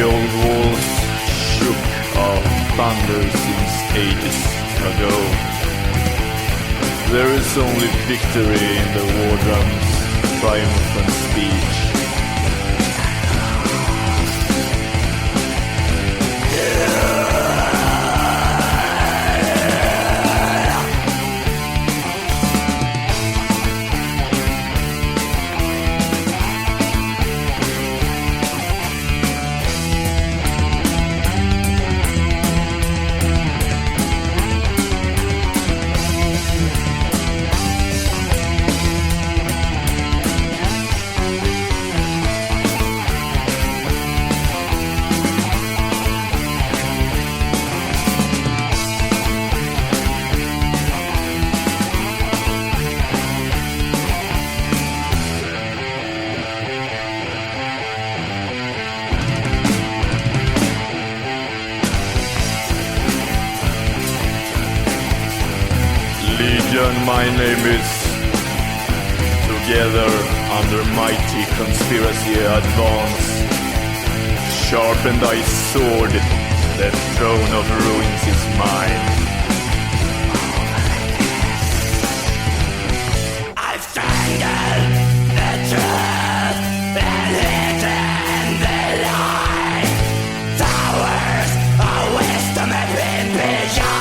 The old walls shook of thunder since ages ago. There is only victory in the war drums' triumphant speech. My name is together under mighty conspiracy advance. Sharpen thy sword, the throne of ruins is mine. I've strangled the truth and hidden the lie. Towers of wisdom have been beyond.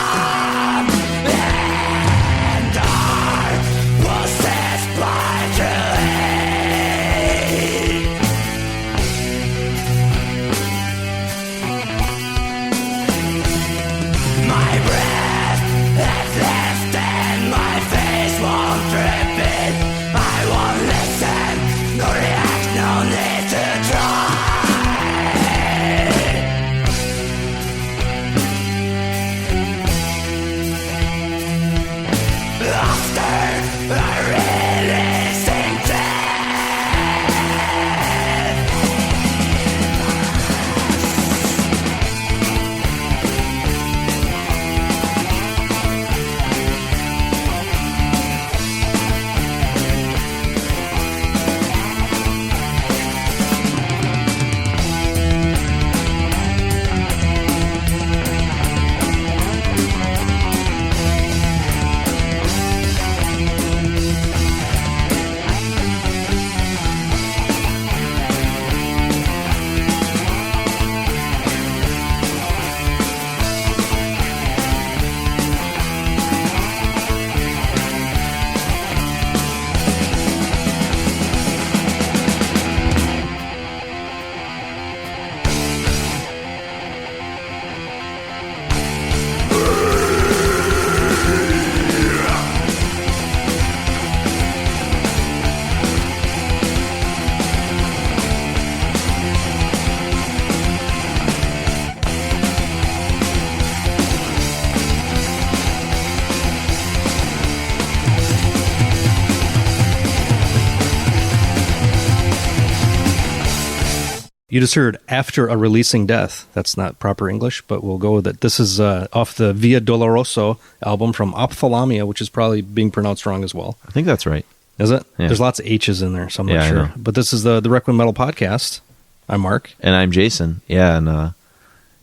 You just heard After a Releasing Death. That's not proper English, but we'll go with it. This is off the Via Dolorosa album from Ophthalamia, which is probably being pronounced wrong as well. I think that's right. Is it? Yeah. There's lots of H's in there, so I'm not sure. But this is the Requiem Metal Podcast. I'm Mark. And I'm Jason. Yeah, and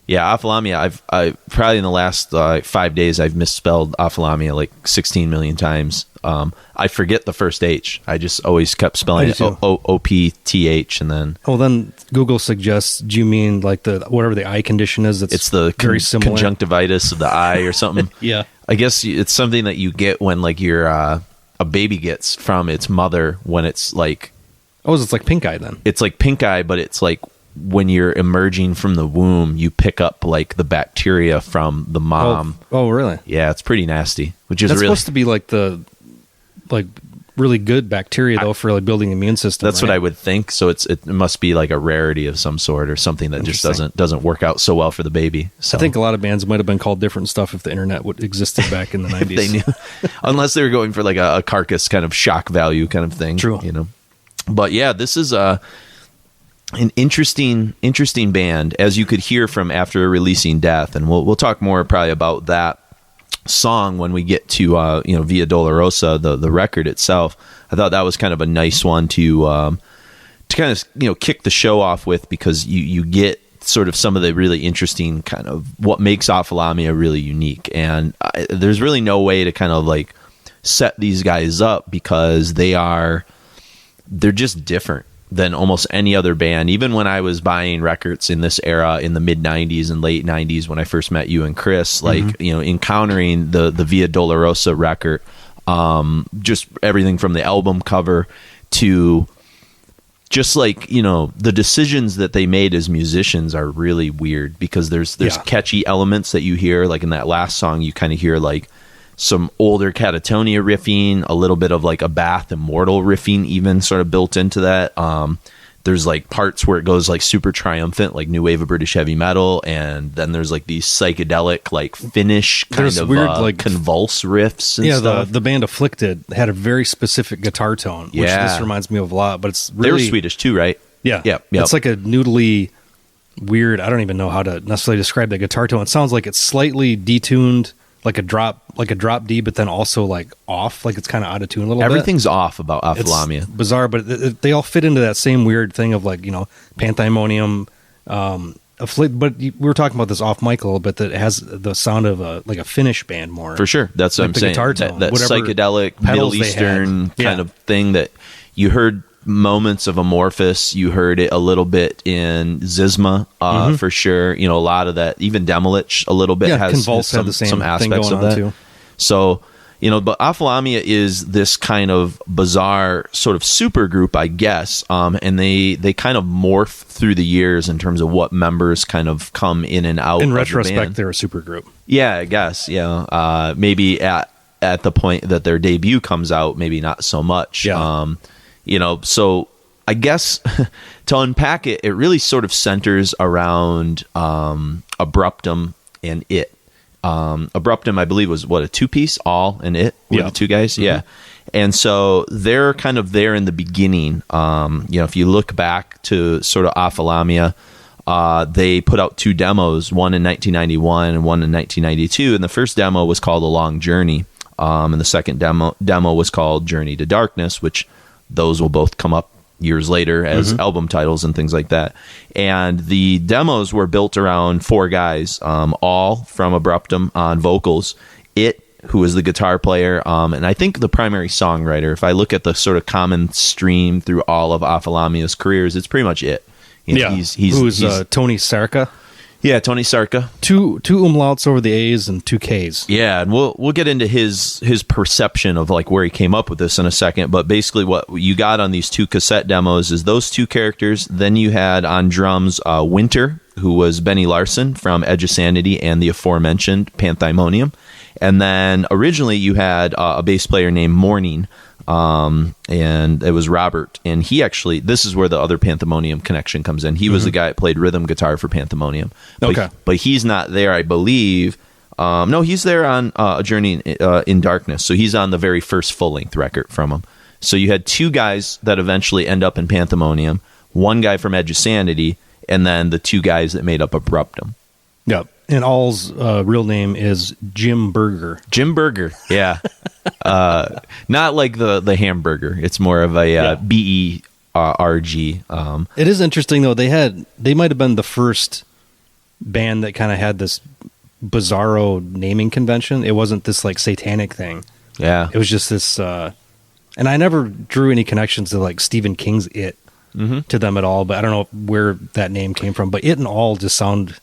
Ophthalamia, I've probably in the last 5 days, I've misspelled Ophthalamia like 16 million times. I forget the first H. I just always kept spelling it O-P-T-H, and then... Well, then Google suggests, do you mean like whatever the eye condition is? It's the very similar conjunctivitis of the eye or something. Yeah. I guess it's something that you get when like you're a baby gets from its mother when it's like... Oh, it's like pink eye then? It's like pink eye, but it's like when you're emerging from the womb, you pick up like the bacteria from the mom. Oh really? Yeah, it's pretty nasty. Which is That's really supposed to be like really good bacteria though for like building the immune system. That's right? what I would think. So it must be like a rarity of some sort or something that just doesn't work out so well for the baby. So I think a lot of bands might have been called different stuff if the internet existed back in the 90s. they knew, unless they were going for like a carcass kind of shock value kind of thing. True. You know. But yeah, this is an interesting band, as you could hear from After Releasing Death, and we'll talk more probably about that song when we get to Via Dolorosa, the record itself. I thought that was kind of a nice one to kind of kick the show off with, because you get sort of some of the really interesting kind of what makes Ophthalamia really unique. And there's really no way to kind of like set these guys up because they're just different than almost any other band. Even when I was buying records in this era in the mid 90s and late 90s, when I first met you and Chris, like, you know, encountering the Via Dolorosa record, just everything from the album cover to just like, you know, the decisions that they made as musicians are really weird because there's catchy elements that you hear. Like in that last song, you kind of hear like some older Catatonia riffing, a little bit of like a Bath Immortal riffing even sort of built into that. There's like parts where it goes like super triumphant, like new wave of British heavy metal, and then there's like these psychedelic, like Finnish kind of weird, like convulse riffs. And stuff. The band Afflicted had a very specific guitar tone, which this reminds me of a lot. But it's really, they were Swedish too, right? Yeah, It's like a noodly, weird. I don't even know how to necessarily describe the guitar tone. It sounds like it's slightly detuned, like a drop D, but then also like off, like it's kind of out of tune a little bit. Everything's off about Ophthalamia. It's bizarre, but they all fit into that same weird thing of like, you know, Panthymonium, but we were talking about this off mic a little bit, that it has the sound of a Finnish band more. For sure. That's like what I'm saying. Guitar tone, that psychedelic Middle Eastern kind of thing that you heard moments of Amorphous. You heard it a little bit in Zizma, for sure. You know, a lot of that, even Demolich a little bit has some aspects of that too. So, you know, but Ophthalamia is this kind of bizarre sort of super group, I guess. And they kind of morph through the years in terms of what members kind of come in and out. In of retrospect, the band. they're a super group. Yeah, I guess. Yeah. Maybe at the point that their debut comes out, maybe not so much. Yeah. You know, so I guess to unpack it, it really sort of centers around Abruptum and It. Abruptum, I believe, was a two-piece, All and It were the two guys. Yeah. And so they're kind of there in the beginning. You know, if you look back to sort of Ophthalamia, they put out two demos, one in 1991 and one in 1992. And the first demo was called A Long Journey. And the second demo was called Journey to Darkness, which those will both come up years later as album titles and things like that. And the demos were built around four guys, All from Abruptum on vocals, It, who is the guitar player, and I think the primary songwriter. If I look at the sort of common stream through all of Ophthalamia's careers, it's pretty much It. You know, he's Tony Sarka. Yeah, Tony Sarka. Two umlauts over the A's and two K's. Yeah, and we'll get into his perception of like where he came up with this in a second. But basically, what you got on these two cassette demos is those two characters. Then you had on drums Winter, who was Benny Larson from Edge of Sanity and the aforementioned Panthymonium, and then originally you had a bass player named Morning. And it was Robert, and he actually, this is where the other Panthymonium connection comes in. He was the guy that played rhythm guitar for Panthymonium. But he's not there, I believe. No, he's there on A Journey in Darkness. So he's on the very first full-length record from him. So you had two guys that eventually end up in Panthymonium, one guy from Edge of Sanity, and then the two guys that made up Abruptum. Yep. And All's real name is Jim Berger. Jim Berger, yeah. Not like the hamburger. It's more of a B-E-R-G. It is interesting, though. They might have been the first band that kind of had this bizarro naming convention. It wasn't this like satanic thing. Yeah. It was just this... and I never drew any connections to like Stephen King's It to them at all, but I don't know where that name came from. But It and All just sounds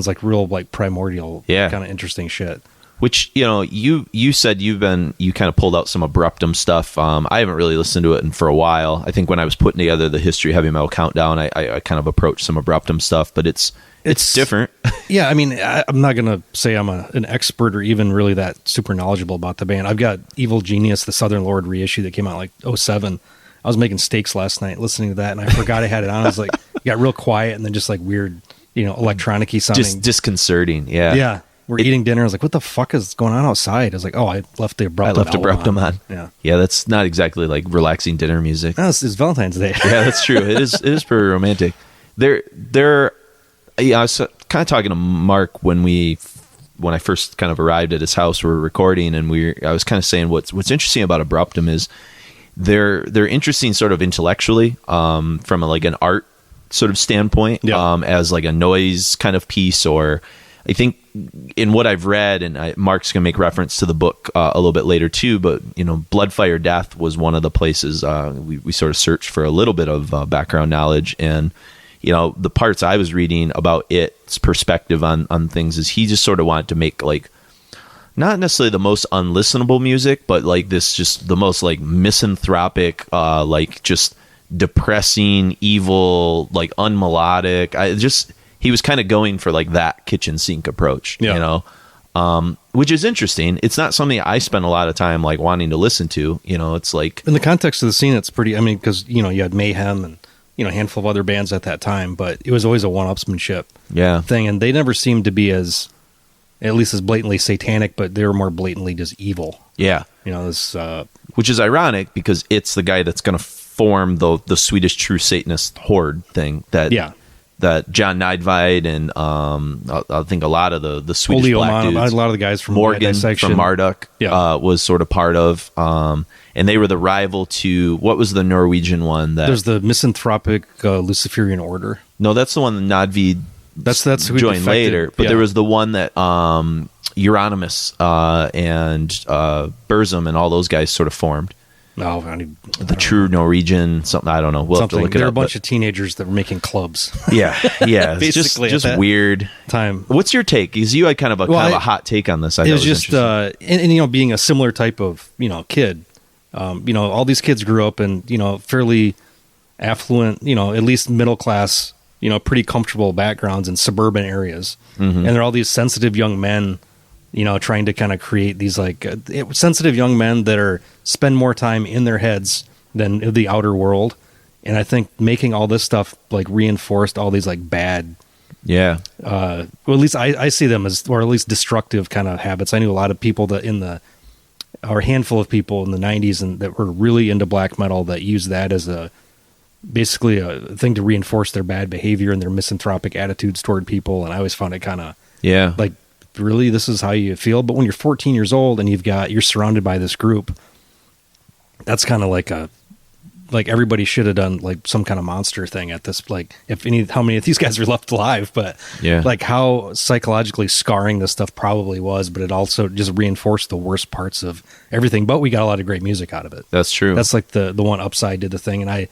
like real like primordial kind of interesting shit. Which, you know, you said you kind of pulled out some Abruptum stuff. I haven't really listened to it for a while. I think when I was putting together the History of Heavy Metal Countdown, I kind of approached some Abruptum stuff, but it's different. Yeah, I mean, I'm not going to say I'm an expert or even really that super knowledgeable about the band. I've got Evil Genius, the Southern Lord reissue that came out like 2007. I was making steaks last night listening to that, and I forgot I had it on. I was like, got real quiet, and then just like weird, you know, electronic-y sounding. Just disconcerting, yeah. Yeah. We're eating dinner. I was like, what the fuck is going on outside? I was like, oh, I left the Abruptum on. Yeah, that's not exactly like relaxing dinner music. No, it's Valentine's Day. Yeah, that's true. It is pretty romantic. I was kind of talking to Mark when I first kind of arrived at his house. We were recording, and I was kind of saying what's interesting about Abruptum is they're interesting sort of intellectually, from like an art sort of standpoint, Yeah. as like a noise kind of piece, or I think in what I've read, and Mark's going to make reference to the book a little bit later too, but Blood, Fire, Death was one of the places we sort of searched for a little bit of background knowledge, and the parts I was reading about its perspective on things is he just sort of wanted to make like not necessarily the most unlistenable music, but like this just the most like misanthropic, like just depressing, evil, like unmelodic. He was kind of going for like that kitchen sink approach, which is interesting. It's not something I spend a lot of time like wanting to listen to. It's like in the context of the scene, it's pretty. I mean, because you had Mayhem and a handful of other bands at that time, but it was always a one-upsmanship thing, and they never seemed to be as blatantly satanic, but they were more blatantly just evil. Yeah, this which is ironic because it's the guy that's going to form the Swedish True Satanist horde thing that John Nidvide and I think a lot of the Swedish black dudes, a lot of the guys from Morgan Dissection. from Marduk was sort of part of, and they were the rival to what was the Norwegian one that there's the misanthropic Luciferian Order. No, that's the one that Nidvide that's who joined defected. later, but there was the one that Euronymous and Burzum and all those guys sort of formed. No, the true Norwegian something. I don't know. We'll have to look it up. They're a bunch of teenagers that were making clubs. Yeah. It's Basically just weird time. What's your take? Because you had kind of a hot take on this. It was just and being a similar type of kid. All these kids grew up in fairly affluent, at least middle class, pretty comfortable backgrounds in suburban areas, and they're all these sensitive young men. Trying to kind of create these like sensitive young men that spend more time in their heads than the outer world. And I think making all this stuff like reinforced all these like bad, well, at least I see them as, or at least destructive kind of habits. I knew a lot of people or a handful of people in the 90s and that were really into black metal that used that as basically a thing to reinforce their bad behavior and their misanthropic attitudes toward people. And I always found it kind of like, really, this is how you feel? But when you're 14 years old and you're surrounded by this group, that's kind of like everybody should have done like some kind of monster thing at this, like how many of these guys are left alive, but like how psychologically scarring this stuff probably was, but it also just reinforced the worst parts of everything. But we got a lot of great music out of it. That's true. That's like the one upside to the thing. And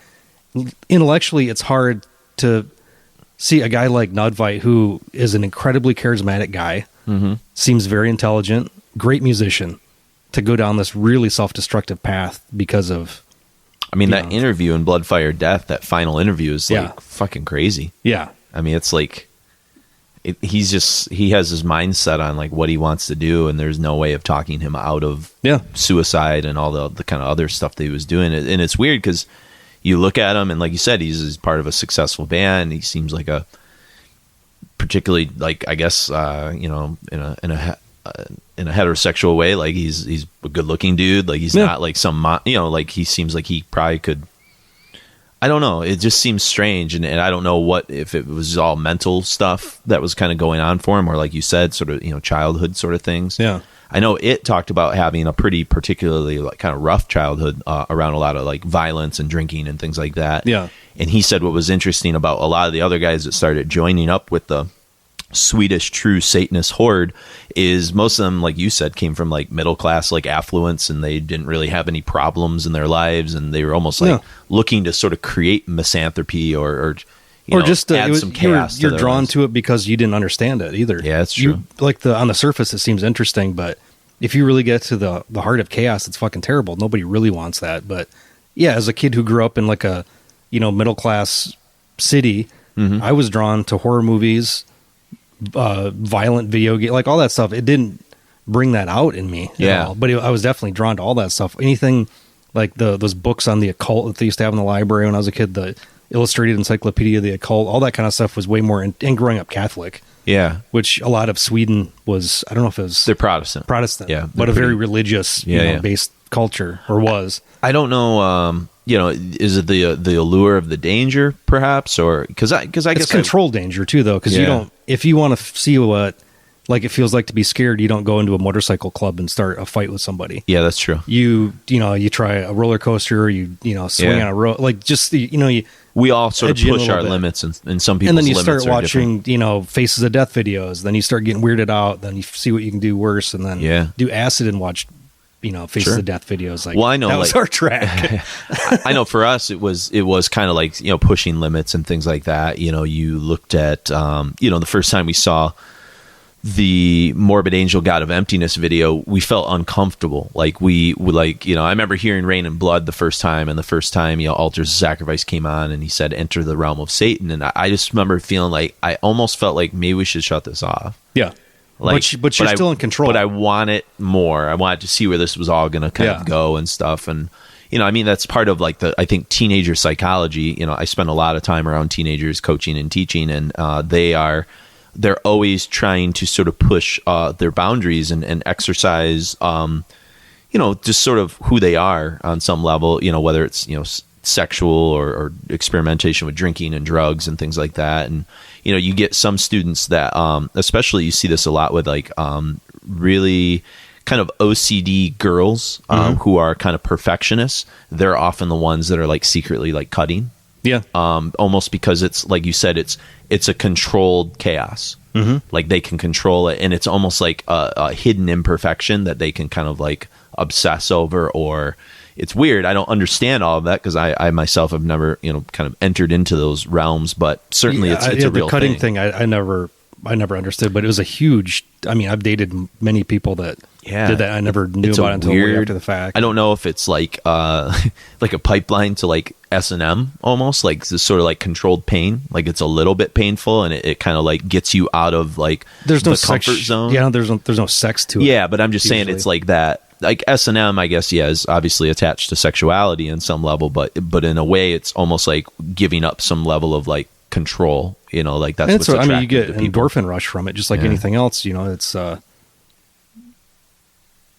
intellectually, it's hard to see a guy like Nudvite, who is an incredibly charismatic guy, seems very intelligent, great musician, to go down this really self-destructive path because of... I mean, that interview in Blood, Fire, Death, that final interview is like fucking crazy. Yeah. I mean, it's like... he has his mindset on like what he wants to do, and there's no way of talking him out of suicide and all the kind of other stuff that he was doing. And it's weird because you look at him, and like you said, he's part of a successful band. He seems like a particularly, like, I guess, in a heterosexual way, like he's a good looking dude. Like he's not like some, like he seems like he probably could. I don't know. It just seems strange, and I don't know if it was all mental stuff that was kind of going on for him, or like you said, sort of childhood sort of things. Yeah. I know it talked about having a pretty particularly like kind of rough childhood around a lot of like violence and drinking and things like that. Yeah. And he said what was interesting about a lot of the other guys that started joining up with the Swedish True Satanist horde is most of them, like you said, came from like middle class, like affluence, and they didn't really have any problems in their lives, and they were almost like looking to sort of create misanthropy or just add some chaos. You're drawn to it because you didn't understand it either. Yeah, that's true. On the surface, it seems interesting, but if you really get to the heart of chaos, it's fucking terrible. Nobody really wants that. But yeah, as a kid who grew up in like a middle class city, I was drawn to horror movies, violent video game, like all that stuff. It didn't bring that out in me at all, but I was definitely drawn to all that stuff. Anything like those books on the occult that they used to have in the library when I was a kid, the Illustrated Encyclopedia of the Occult, all that kind of stuff was way more and growing up Catholic. Yeah. Which a lot of Sweden was, I don't know if it was... They're Protestant. Yeah. But a very religious, based culture, or was. I don't know, is it the allure of the danger, perhaps? Or because I guess... It's controlled danger, too, though, because if you want to see what like it feels like to be scared, you don't go into a motorcycle club and start a fight with somebody. Yeah, that's true. You try a roller coaster, swing on a road, like just, We all sort of edge in a push little our bit. limits, and some people's and then you limits start are different. watching, Faces of Death videos. Then you start getting weirded out. Then you see what you can do worse, and then do acid and watch, Faces of Death videos. Like, well, I know that was like, our track. I know for us, it was kind of like, pushing limits and things like that. You looked at, the first time we saw the Morbid Angel God of Emptiness video, we felt uncomfortable. Like I remember hearing Rain and Blood the first time, and the first time, Altars of Sacrifice came on and he said, enter the realm of Satan. And I just remember feeling like, I almost felt like maybe we should shut this off. Yeah. Like, but you're still in control. But I want it more. I wanted to see where this was all going to kind of go and stuff. And, that's part of like I think teenager psychology. I spend a lot of time around teenagers coaching and teaching, and they're always trying to sort of push their boundaries and exercise, just sort of who they are on some level, whether it's, sexual or experimentation with drinking and drugs and things like that. And, you get some students that, especially you see this a lot with like really kind of OCD girls who are kind of perfectionists. They're often the ones that are like secretly like cutting. Yeah. Almost because it's like you said, it's a controlled chaos. Mm-hmm. Like they can control it, and it's almost like a hidden imperfection that they can kind of like obsess over. Or it's weird. I don't understand all of that because I myself have never kind of entered into those realms. But certainly it's a real the cutting thing. I never understood, but it was a huge. I mean, I've dated many people that did that. I never knew It's about it until weird, way after the fact. I don't know if it's like like a pipeline to like S&M almost, like this sort of like controlled pain. Like it's a little bit painful, and it kind of like gets you out of like there's no comfort zone. Yeah, there's no sex to it. Yeah, but I'm just saying it's like that. Like S&M, I guess, is obviously attached to sexuality in some level, but in a way, it's almost like giving up some level of like control. Like that's what's attractive. You get to an people. endorphin rush from it, just like anything else. It's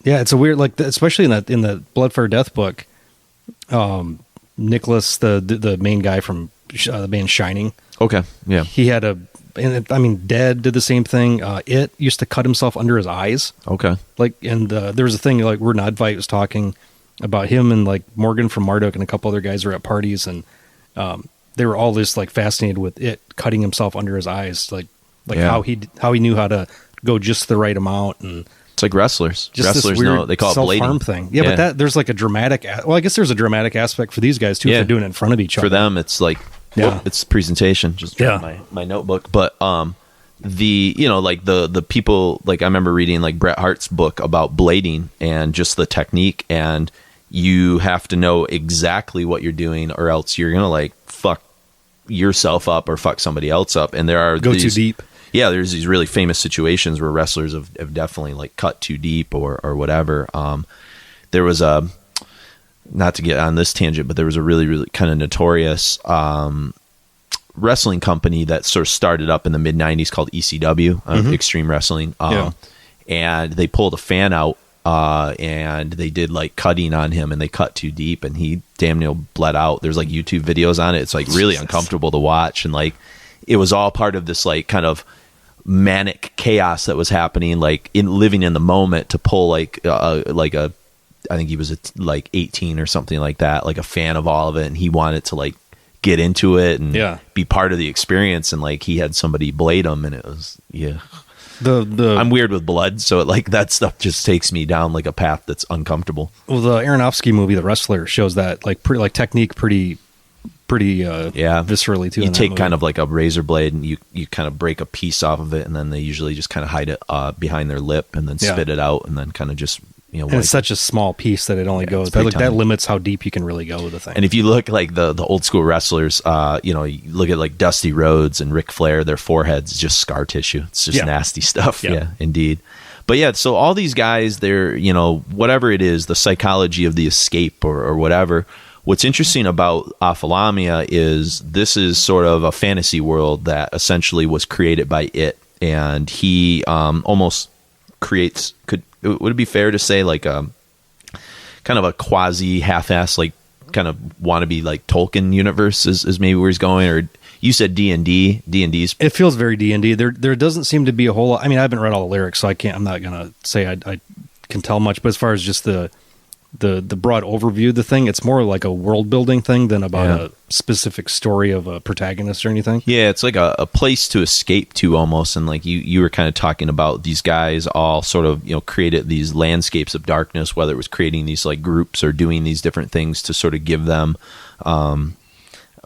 it's a weird, like especially in the Bloodfire Death book. Nicholas, the main guy from the band Shining. Okay, yeah, he had Dead did the same thing. It used to cut himself under his eyes. Okay, like, and there was a thing like where Nodvite was talking about him, and like Morgan from Marduk and a couple other guys were at parties, and they were all just like fascinated with it cutting himself under his eyes, like how he knew how to go just the right amount. And it's like wrestlers. Just Wrestlers this weird know they call it self-harm blading thing. Yeah, but there's like a dramatic. Well, I guess there's a dramatic aspect for these guys too. If they're doing it in front of each other. For them, it's like it's presentation. Just my notebook, but the people, like I remember reading like Bret Hart's book about blading and just the technique, and you have to know exactly what you're doing, or else you're gonna like fuck yourself up or fuck somebody else up. And there are too deep. Yeah, there's these really famous situations where wrestlers have definitely like cut too deep or whatever. There was not to get on this tangent, but there was a really, really kind of notorious wrestling company that sort of started up in the mid 90s called ECW, Extreme Wrestling. And they pulled a fan out and they did like cutting on him, and they cut too deep and he damn near bled out. There's like YouTube videos on it. It's like really uncomfortable to watch. And like, it was all part of this like kind of manic chaos that was happening, like in living in the moment, to pull like a, I think he was like 18 or something like that, like a fan of all of it. And he wanted to like get into it and be part of the experience. And like, he had somebody blade him, and it was, I'm weird with blood. So like that stuff just takes me down like a path that's uncomfortable. Well, the Aronofsky movie, The Wrestler, shows that like pretty like technique, pretty viscerally too. You take kind of like a razor blade and you kind of break a piece off of it, and then they usually just kind of hide it behind their lip and then spit it out, and then kind of just and it's such a small piece that it only goes. That limits how deep you can really go with the thing. And if you look like the old school wrestlers, you look at like Dusty Rhodes and Ric Flair, their foreheads is just scar tissue. It's just nasty stuff. Yeah, indeed. But so all these guys, they're whatever it is, the psychology of the escape or whatever. What's interesting about Ophthalamia is this is sort of a fantasy world that essentially was created by it, and he almost creates. Would it be fair to say like a kind of a quasi half-ass like kind of wannabe like Tolkien universe is maybe where he's going, or You said D&D. D&D's. It feels very D&D. There doesn't seem to be a whole lot. I mean, I haven't read all the lyrics, so I'm not going to say I can tell much. But as far as just the broad overview of the thing, it's more like a world building thing than about a specific story of a protagonist or anything. Yeah, it's like a place to escape to almost. And like you were kind of talking about these guys all sort of, created these landscapes of darkness, whether it was creating these like groups or doing these different things to sort of give them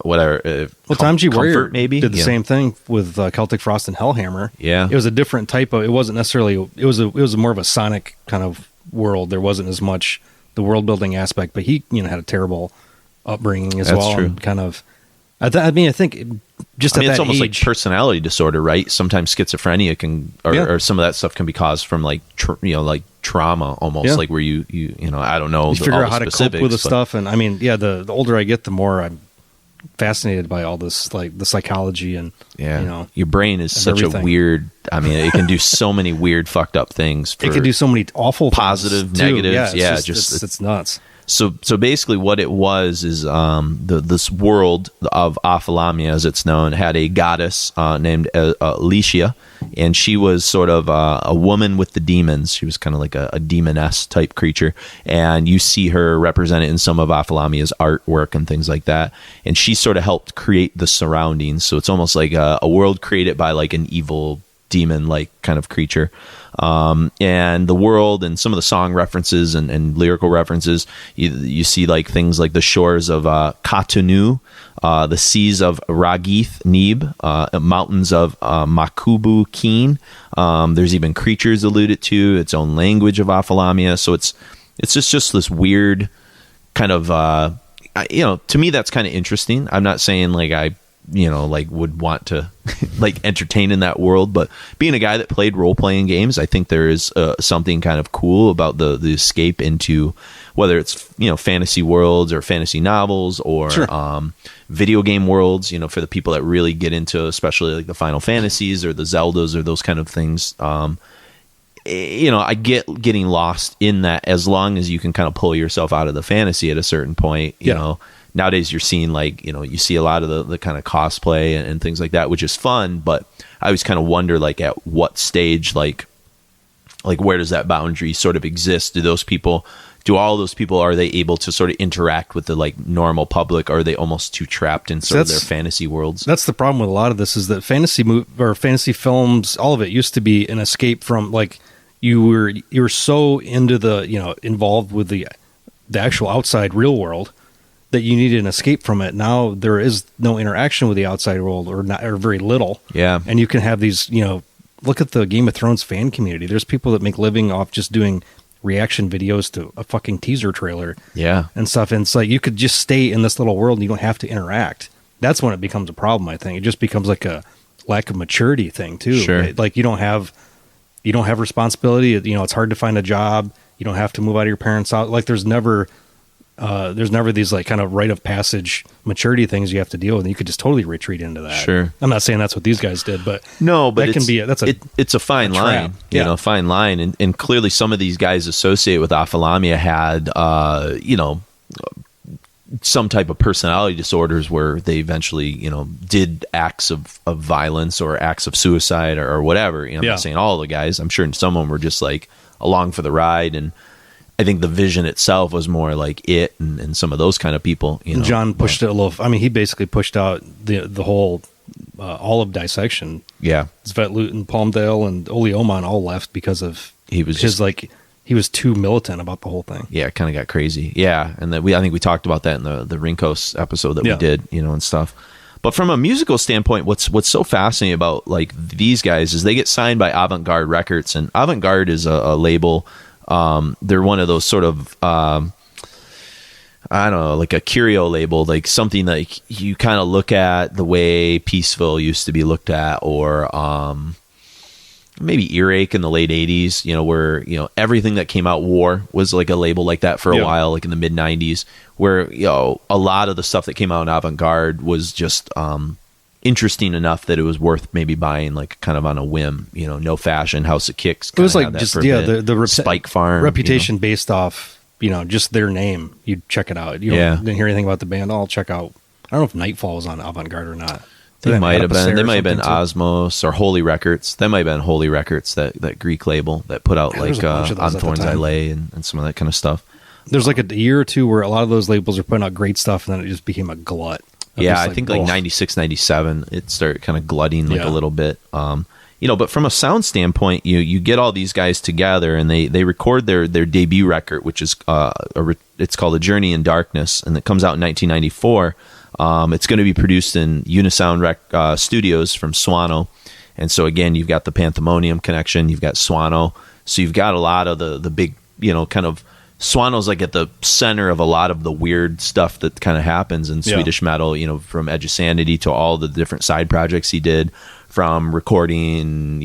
whatever. Tamji Warrior maybe did the same thing with Celtic Frost and Hellhammer. Yeah. It was a different type of, it wasn't necessarily, it was more of a Sonic kind of world. There wasn't as much the world building aspect, but he had a terrible upbringing as well. True. And kind of, I think just at that it's almost age, like personality disorder, right? Sometimes schizophrenia can, or some of that stuff can be caused from like like trauma, almost like where you I don't know. You figure out how to cope with the stuff, and I mean, the older I get, the more I'm fascinated by all this, like the psychology and your brain is such everything. A weird. I mean, it can do so many weird, fucked up things. It can do so many awful positive, things negatives. Too. Yeah, it's nuts. So basically, what it was is this world of Ophthalamia, as it's known, had a goddess named Elishia, and she was sort of a woman with the demons. She was kind of like a demoness type creature, and you see her represented in some of Ophthalamia's artwork and things like that. And she sort of helped create the surroundings. So it's almost like a world created by like an evil demon-like kind of creature. And the world and some of the song references and lyrical references, you see like things like the shores of Katunu, the seas of Ragith Nib, mountains of Makubu Keen. There's even creatures alluded to, its own language of Ophthalamia. So it's just this weird kind of, to me that's kind of interesting. I'm not saying like I like would want to like entertain in that world, but being a guy that played role-playing games, I think there is something kind of cool about the escape into whether it's fantasy worlds or fantasy novels or video game worlds, for the people that really get into especially like the Final Fantasies or the Zeldas or those kind of things. I get getting lost in that as long as you can kind of pull yourself out of the fantasy at a certain point. Nowadays you're seeing like, you see a lot of the kind of cosplay and things like that, which is fun. But I always kind of wonder like at what stage, like where does that boundary sort of exist? Do all those people, are they able to sort of interact with the like normal public? Or are they almost too trapped in sort of their fantasy worlds? That's the problem with a lot of this, is that fantasy films, all of it used to be an escape from like, you were so into the, involved with the actual outside real world that you needed an escape from it. Now there is no interaction with the outside world, or very little. Yeah. And you can have these, look at the Game of Thrones fan community. There's people that make living off just doing reaction videos to a fucking teaser trailer. Yeah. And stuff. And it's like, you could just stay in this little world and you don't have to interact. That's when it becomes a problem, I think. It just becomes like a lack of maturity thing too. Sure. Right? Like you don't have responsibility. It's hard to find a job. You don't have to move out of your parents' house. Like there's never these like kind of rite of passage maturity things you have to deal with. And you could just totally retreat into that. Sure. I'm not saying that's what these guys did, but no, but it's a fine line, fine line. And clearly some of these guys associated with Ophthalamia had, some type of personality disorders where they eventually, did acts of violence or acts of suicide or whatever. I'm not saying all the guys. I'm sure some of them were just like along for the ride. And I think the vision itself was more like it and some of those kind of people. John pushed it a little. I mean, he basically pushed out the whole all of dissection. Yeah, Svet Luton, Palmdale, and Oli Oman all left because of he was too militant about the whole thing. Yeah, it kind of got crazy. Yeah, and I think we talked about that in the Rinkos episode that we did, and stuff. But from a musical standpoint, what's so fascinating about like these guys is they get signed by Avant Garde Records, and Avant Garde is a label. They're one of those sort of, I don't know, like a curio label, like something like you kind of look at the way Peaceville used to be looked at, or maybe Earache in the late 80s, where, everything that came out War was like a label like that for a while, like in the mid 90s, where, a lot of the stuff that came out in Avant-Garde was just interesting enough that it was worth maybe buying like kind of on a whim, No Fashion, House of Kicks. It was like just, the Spike Farm reputation based off, just their name. You'd check it out. You didn't hear anything about the band. I'll check out. I don't know if Nightfall was on Avant-Garde or not. They might have been. They might have been too. Osmos or Holy Records. That might have been Holy Records, that Greek label that put out there's a bunch of those On at the Thorns I time. Lay and some of that kind of stuff. There's like a year or two where a lot of those labels are putting out great stuff, and then it just became a glut. of Yeah, just I think like oh. 96, 97, it started kind of glutting like Yeah. a little bit. But from a sound standpoint, you get all these guys together and they record their debut record, which is it's called A Journey in Darkness, and it comes out in 1994. It's going to be produced in Unisound Studios from Swano. And so again, you've got the Panthemonium connection, you've got Swano. So you've got a lot of the big, kind of Swano's like at the center of a lot of the weird stuff that kind of happens in Swedish metal, from Edge of Sanity to all the different side projects he did, from recording,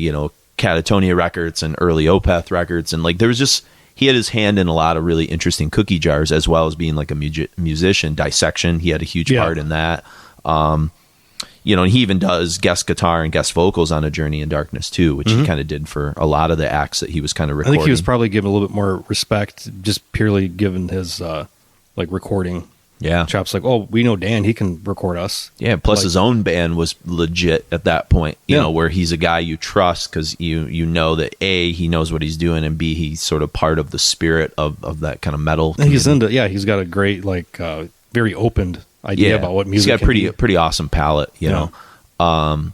Catatonia records and early Opeth records. And like, there was just, he had his hand in a lot of really interesting cookie jars, as well as being like a musician. Dissection, he had a huge part in that. And he even does guest guitar and guest vocals on A Journey in Darkness too, which he kind of did for a lot of the acts that he was kind of I recording. think he was probably given a little bit more respect, just purely given his recording chops. Like, oh, we know Dan, he can record us. Yeah, plus his own band was legit at that point, you know, where he's a guy you trust because you know that A, he knows what he's doing, and B, he's sort of part of the spirit of that kind of metal. And he's he's got a great, very opened idea about what music he's got pretty awesome palette, you know. I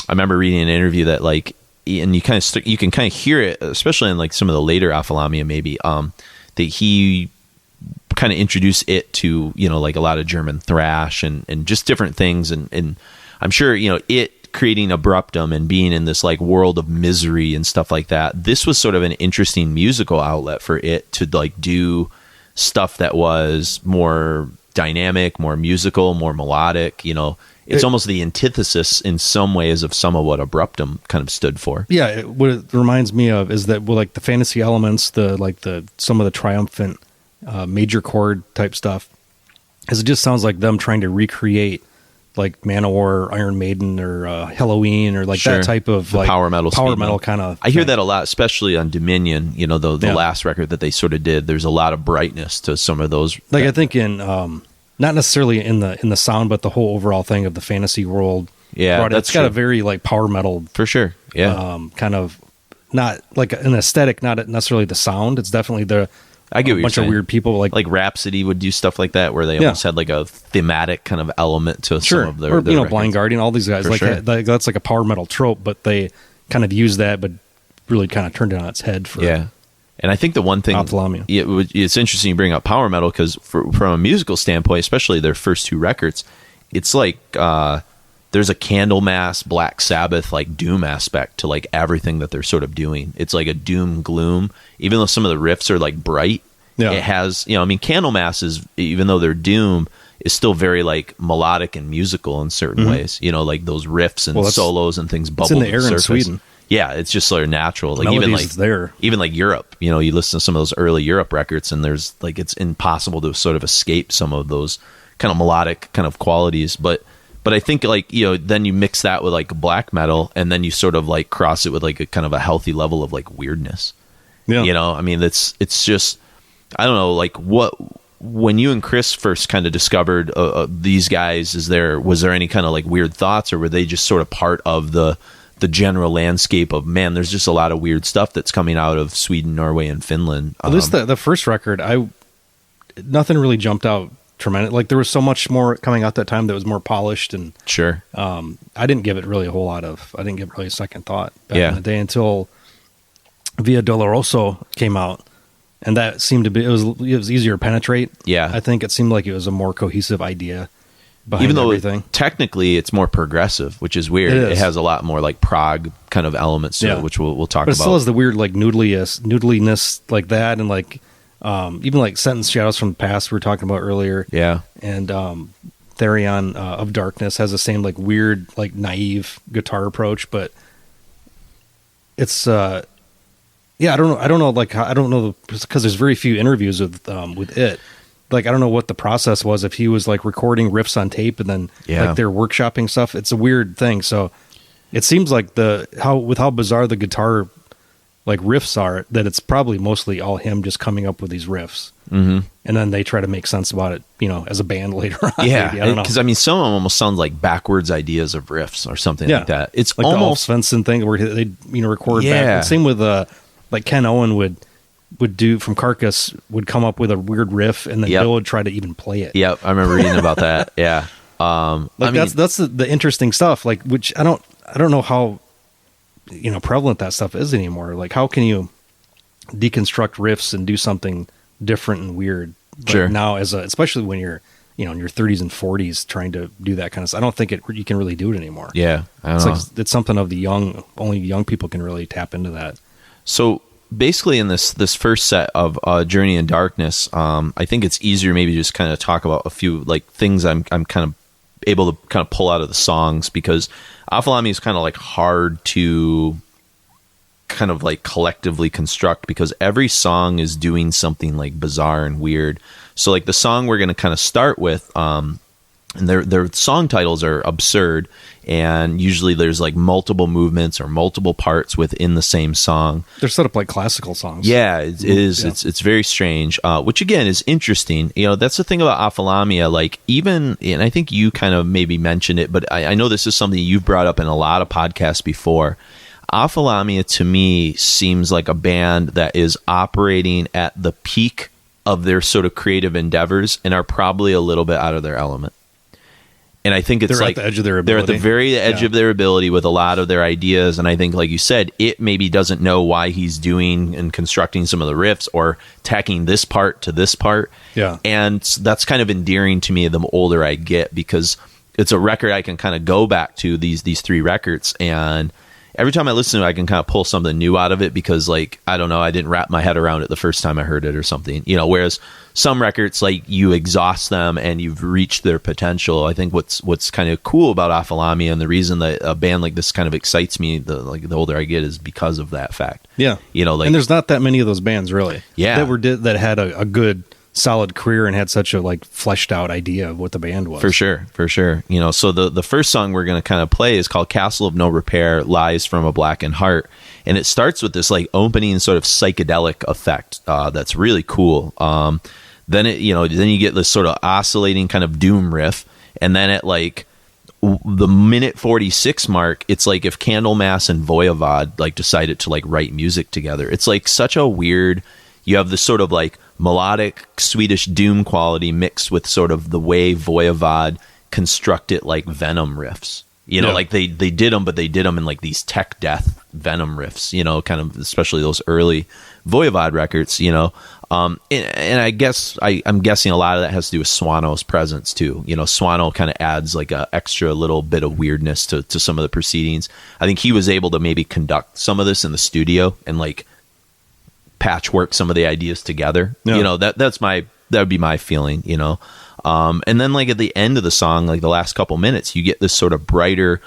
remember reading an interview that and you can kind of hear it, especially in like some of the later Ophthalamia maybe, that he kind of introduced it to, like a lot of German thrash and just different things. And I'm sure, it creating Abruptum and being in this like world of misery and stuff like that, this was sort of an interesting musical outlet for it to like do stuff that was more dynamic, more musical, more melodic. It's almost the antithesis in some ways of some of what Abruptum kind of stood for. Yeah, what it reminds me of is that like the fantasy elements, some of the triumphant major chord type stuff, is it just sounds like them trying to recreate like Manowar, Iron Maiden, or Halloween, or like that type of the like power metal kind of. I hear that a lot, especially on Dominion. The last record that they sort of did. There's a lot of brightness to some of those. Like I think in not necessarily in the sound, but the whole overall thing of the fantasy world. Yeah, it's got a very like power metal for sure. Yeah, kind of not like an aesthetic, not necessarily the sound. It's definitely I get what a bunch of weird people like Rhapsody would do stuff like that, where they almost had like a thematic kind of element to some of their records. Blind Guardian, all these guys that's like a power metal trope, but they kind of use that, but really kind of turned it on its head for And I think the one thing Ophthalamia. It's interesting you bring up power metal because from a musical standpoint, especially their first two records, it's like there's a Candlemass, Black Sabbath, like doom aspect to like everything that they're sort of doing. It's like a doom gloom, even though some of the riffs are like bright. Yeah. It has, Candlemass is, even though they're doom, is still very like melodic and musical in certain ways. Like those riffs and solos and things bubble. It's in the air in Sweden. Yeah, it's just sort of natural. Like even like Europe, you listen to some of those early Europe records, and there's like it's impossible to sort of escape some of those kind of melodic kind of qualities. But I think like then you mix that with like black metal, and then you sort of like cross it with like a kind of a healthy level of like weirdness. Yeah, it's just I don't know, like when you and Chris first kind of discovered these guys, was there any kind of like weird thoughts, or were they just sort of part of the general landscape of, man, there's just a lot of weird stuff that's coming out of Sweden, Norway, and Finland? At least the first record, nothing really jumped out tremendous. Like there was so much more coming out that time that was more polished, and I didn't give it really I didn't give it really a second thought back in the day until Via Dolorosa came out, and that seemed to be it was easier to penetrate. Yeah, I think it seemed like it was a more cohesive idea. Even though technically it's more progressive, which is weird. It has a lot more like prog kind of elements to it, which we'll talk about. But it still has the weird like noodliness like that, and like even like Sentence Shadows from the Past we were talking about earlier. Yeah, and Therion of Darkness has the same like weird like naive guitar approach, but it's I don't know because there's very few interviews with it. Like, I don't know what the process was, if he was like recording riffs on tape and then like they're workshopping stuff. It's a weird thing. So it seems like how bizarre the guitar like riffs are, that it's probably mostly all him just coming up with these riffs. Mm-hmm. And then they try to make sense about it, as a band later on. Yeah, maybe. I don't know. because some of them almost sound like backwards ideas of riffs or something like that. It's like almost the Alf Svensson thing where they record back. And same with like Ken Owen would do from Carcass, would come up with a weird riff, and then Bill would try to even play it. Yep, I remember reading about that. Yeah, that's the interesting stuff. Like, which I don't know how prevalent that stuff is anymore. Like, how can you deconstruct riffs and do something different and weird? Sure. Now, especially when you're in your 30s and 40s trying to do that kind of stuff, I don't think you can really do it anymore. Yeah, I don't know. It's something of the young. Only young people can really tap into that. So basically, in this first set of Journey in Darkness, I think it's easier maybe just kind of talk about a few like things I'm kind of able to kind of pull out of the songs, because Ophthalamia is kind of like hard to kind of like collectively construct, because every song is doing something like bizarre and weird. So like the song we're going to kind of start with, and their song titles are absurd, and usually there's like multiple movements or multiple parts within the same song. They're set up like classical songs. Yeah, it is. Yeah. It's very strange, which again is interesting. That's the thing about Ophthalamia. Like, even, and I think you kind of maybe mentioned it, but I know this is something you've brought up in a lot of podcasts before. Ophthalamia to me seems like a band that is operating at the peak of their sort of creative endeavors and are probably a little bit out of their element. And I think it's they're like at the edge of their they're ability. at the very edge of their ability with a lot of their ideas. And I think, like you said, it maybe doesn't know why he's doing and constructing some of the riffs or tacking this part to this part. Yeah. And that's kind of endearing to me the older I get, because it's a record I can kind of go back to, these three records, and every time I listen to it, I can kind of pull something new out of it, because, like, I don't know, I didn't wrap my head around it the first time I heard it or something, whereas some records, like, you exhaust them and you've reached their potential. I think what's kind of cool about Ophthalamia, and the reason that a band like this kind of excites me, the older I get, is because of that fact. Yeah. And there's not that many of those bands, really. Yeah. That had a good solid career and had such a like fleshed out idea of what the band was. For sure. So the first song we're going to kind of play is called Castle of No Repair, Lies from a Blackened Heart. And it starts with this like opening sort of psychedelic effect that's really cool. Then then you get this sort of oscillating kind of doom riff. And then at like the minute 46 mark, it's like if Candlemass and Voivod like decided to like write music together. It's like such a weird, you have this sort of like melodic Swedish doom quality mixed with sort of the way Voivod constructed like Venom riffs. Like they did them, but they did them in like these tech death Venom riffs, kind of, especially those early Voivod records, and I guess I'm guessing a lot of that has to do with Swano's presence too. Swano kind of adds like a extra little bit of weirdness to some of the proceedings. I think he was able to maybe conduct some of this in the studio and like patchwork some of the ideas together. That would be my feeling. And then like at the end of the song, like the last couple minutes, you get this sort of brighter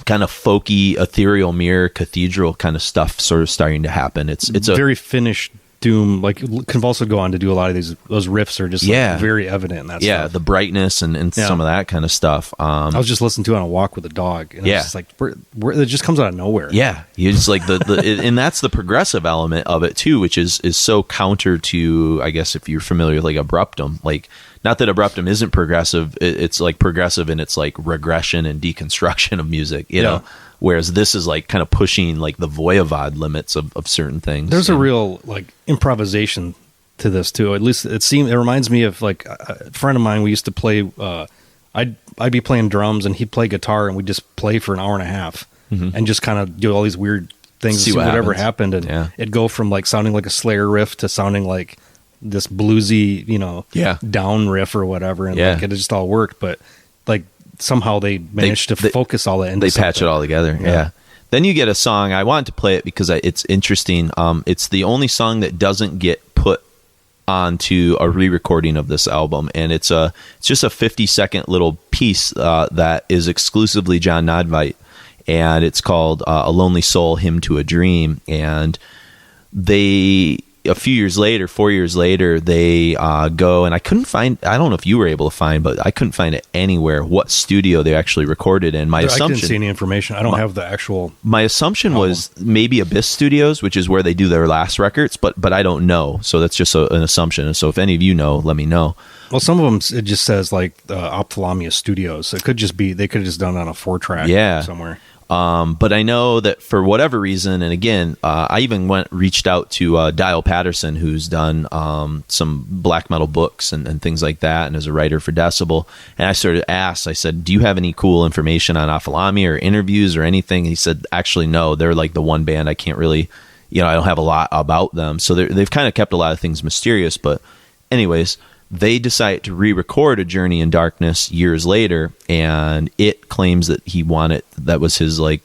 kind of folky ethereal mirror cathedral kind of stuff sort of starting to happen. It's a very finished doom. Like Convulse would go on to do a lot of those riffs are just like very evident in that stuff. The brightness and some of that kind of stuff. I was just listening to it on a walk with a dog, and it's just like it just comes out of nowhere. Yeah, you just like and that's the progressive element of it too, which is so counter to, I guess, if you're familiar with like Abruptum. Like, not that Abruptum isn't progressive, it's like progressive in its like regression and deconstruction of music, you know. Whereas this is like kind of pushing like the Voivod limits of certain things. There's a real like improvisation to this too. At least it reminds me of like a friend of mine. We used to play. I'd be playing drums and he'd play guitar, and we'd just play for an hour and a half and just kind of do all these weird things, see whatever happened, and it'd go from like sounding like a Slayer riff to sounding like this bluesy, down riff or whatever, and like it just all worked, but like somehow they managed to focus all that into they patch it all together. Yeah. Then you get a song. I wanted to play it because it's interesting. It's the only song that doesn't get put onto a re-recording of this album, and it's just a 50-second little piece that is exclusively John Nodvite, and it's called "A Lonely Soul, Hymn to a Dream." And a few years later, 4 years later, they go, and I couldn't find, I don't know if you were able to find, but I couldn't find it anywhere, what studio they actually recorded in. I didn't see any information. I don't have the actual. My assumption was maybe Abyss Studios, which is where they do their last records, but I don't know. So that's just an assumption. So if any of you know, let me know. Well, some of them, it just says like Ophthalamia Studios. It could just be, they could have just done it on a 4-track somewhere. But I know that for whatever reason, and again, I even reached out to Dial Patterson, who's done some black metal books and things like that, and is a writer for Decibel. And I sort of asked, I said, do you have any cool information on Ophthalamia or interviews or anything? And he said, actually, no, they're like the one band I can't really, I don't have a lot about them. So they've kind of kept a lot of things mysterious. But anyways, they decide to re-record A Journey in Darkness years later, and it claims that he wanted, that was his, like,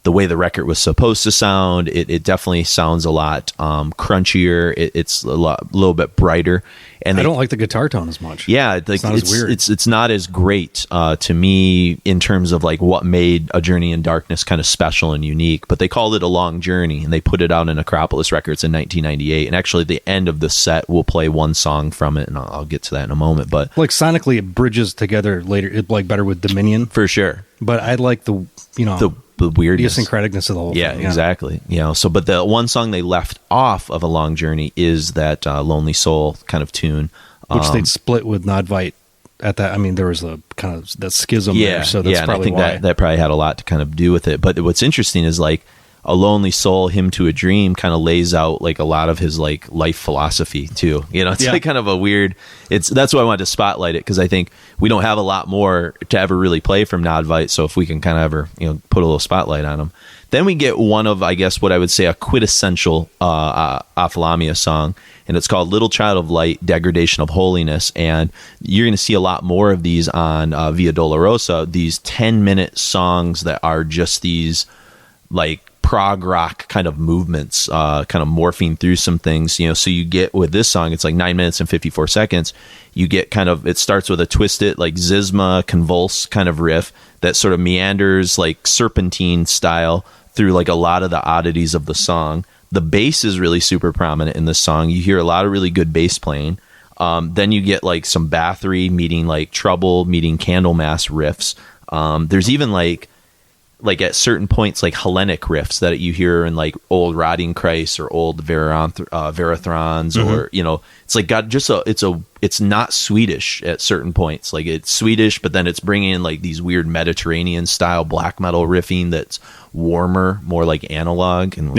the way the record was supposed to sound. It definitely sounds a lot crunchier. It's a little bit brighter. And I don't like the guitar tone as much. Yeah, like, it's not as weird. It's not as great to me in terms of like what made A Journey in Darkness kind of special and unique. But they called it A Long Journey, and they put it out in Acropolis Records in 1998. And actually, the end of the set, we'll play one song from it, and I'll get to that in a moment. But like sonically, it bridges together later. It like better with Dominion for sure. But I like the weirdness, idiosyncraticness of the whole thing. Exactly. So, but the one song they left off of A Long Journey is that Lonely Soul kind of tune, which they'd split with Nodvite at that. I mean, there was a kind of that schism there, so that's probably and I think that probably had a lot to kind of do with it. But what's interesting is like A Lonely Soul, Hymn to a Dream kind of lays out like a lot of his like life philosophy too. It's like kind of a weird, that's why I wanted to spotlight it, because I think we don't have a lot more to ever really play from Nodvite. So if we can kind of ever, put a little spotlight on him. Then we get one of, I guess, what I would say a quintessential Ophthalamia song, and it's called Little Child of Light, Degradation of Holyness. And you're going to see a lot more of these on Via Dolorosa, these 10-minute songs that are just these like prog rock kind of movements, kind of morphing through some things, so you get with this song, it's like 9 minutes and 54 seconds. You get kind of, it starts with a twisted, like Zizma convulse kind of riff that sort of meanders like serpentine style through like a lot of the oddities of the song. The bass is really super prominent in this song. You hear a lot of really good bass playing. Then you get like some Bathory meeting like Trouble meeting Candlemass riffs. There's even like at certain points, like Hellenic riffs that you hear in like old Rotting Christ or old Verathrons, or it's like got just it's not Swedish at certain points. Like it's Swedish, but then it's bringing in like these weird Mediterranean style black metal riffing that's warmer, more like analog, and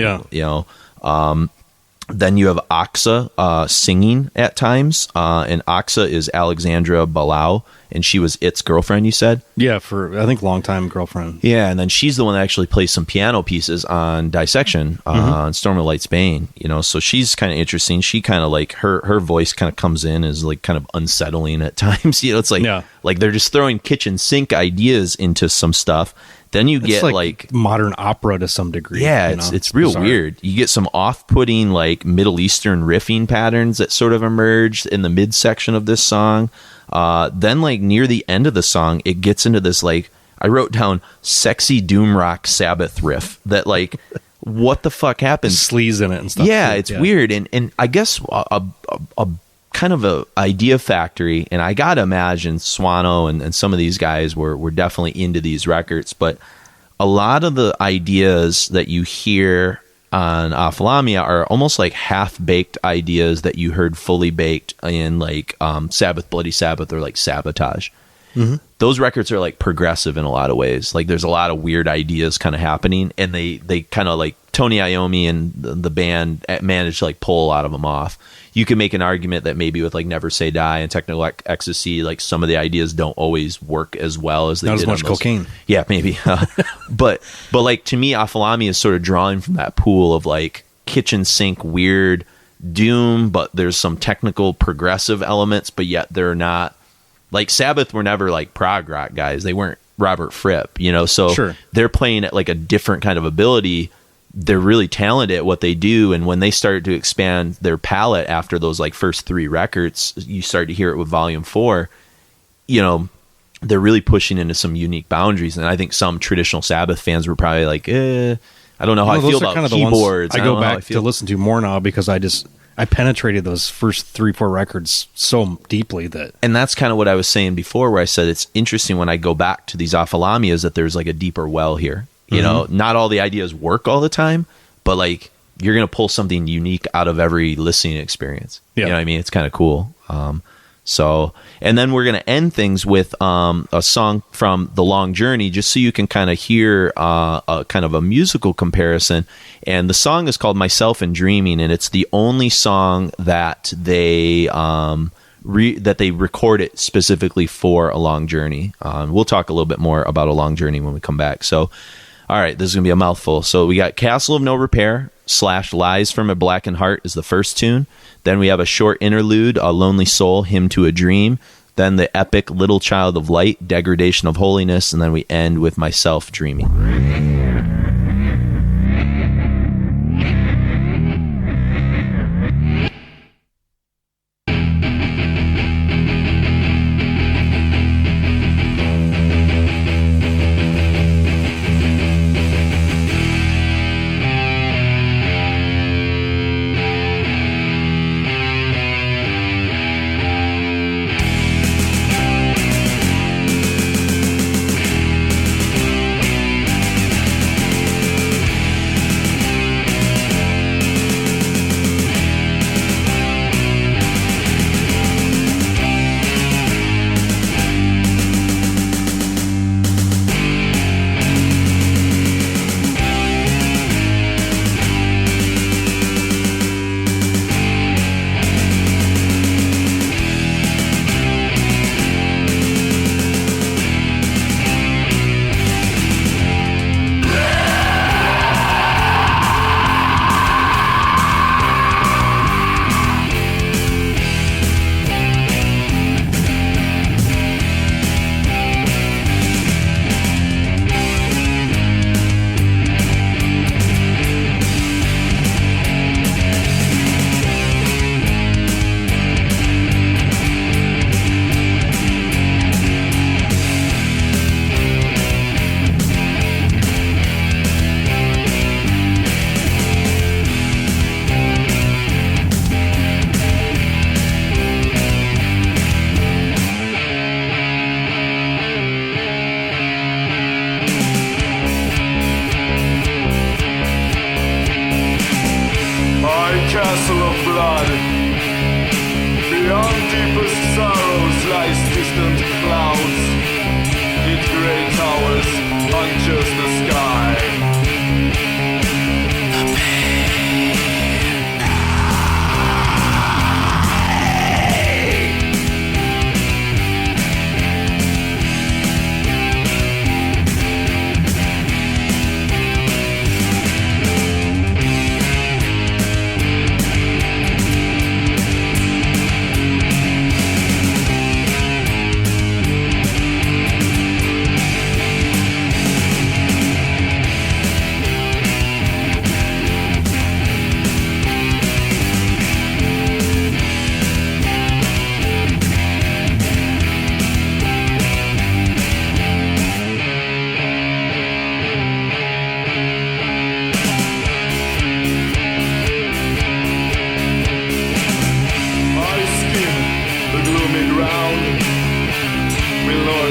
then you have Oxa singing at times, and Oxa is Alexandra Balau, and she was It's girlfriend, you said? Yeah, for, I think, longtime girlfriend. Yeah, and then she's the one that actually plays some piano pieces on Dissection, on Storm of Light's Bane, so she's kind of interesting. She kind of like, her voice kind of comes in as like kind of unsettling at times. It's like, like they're just throwing kitchen sink ideas into some stuff. Then you get like modern opera to some degree. Yeah, it's real bizarre. Weird. You get some off-putting like Middle Eastern riffing patterns that sort of emerged in the midsection of this song. Then like near the end of the song, it gets into this like, I wrote down sexy doom rock Sabbath riff that like, what the fuck happened? Sleaze in it and stuff. Yeah, it's weird. And I guess a kind of a idea factory, and I gotta imagine Swano and some of these guys were definitely into these records, but a lot of the ideas that you hear on Ophthalamia are almost like half-baked ideas that you heard fully baked in like Sabbath, Bloody Sabbath, or like Sabotage. Those records are like progressive in a lot of ways. Like there's a lot of weird ideas kind of happening, and they kind of like Tony Iommi and the band managed to like pull a lot of them off. You can make an argument that maybe with like Never Say Die and Technical Ecstasy, like some of the ideas don't always work as well as they did. Not as much cocaine. Yeah, maybe. But like to me, Ophthalamia is sort of drawing from that pool of like kitchen sink weird doom, but there's some technical progressive elements, but yet they're not like Sabbath were never like prog rock guys. They weren't Robert Fripp, so they're playing at like a different kind of ability. They're really talented at what they do, and when they started to expand their palette after those like first 3 records, you start to hear it with Volume 4. They're really pushing into some unique boundaries, and I think some traditional Sabbath fans were probably like, I I don't know how I feel about keyboards. I go back to listen to more now because I penetrated those first 3-4 records so deeply that. And that's kind of what I was saying before, where I said it's interesting when I go back to these Ophthalamias that there's like a deeper well here. You know, not all the ideas work all the time, but like you're going to pull something unique out of every listening experience. Yeah. You know what I mean? It's kind of cool. So, and then we're going to end things with a song from The Long Journey, just so you can kind of hear a kind of a musical comparison. And the song is called Myself and Dreaming, and it's the only song that they record it specifically for A Long Journey. We'll talk a little bit more about A Long Journey when we come back. So, all right, this is going to be a mouthful. So we got Castle of No Repair / Lies from a Blackened Heart is the first tune. Then we have a short interlude, A Lonely Soul, Hymn to a Dream. Then the epic Little Child of Light, Degradation of Holyness. And then we end with Myself Dreaming. Castle of blood. Beyond deepest sorrows lies distant clouds. Its great towers unjust the sky.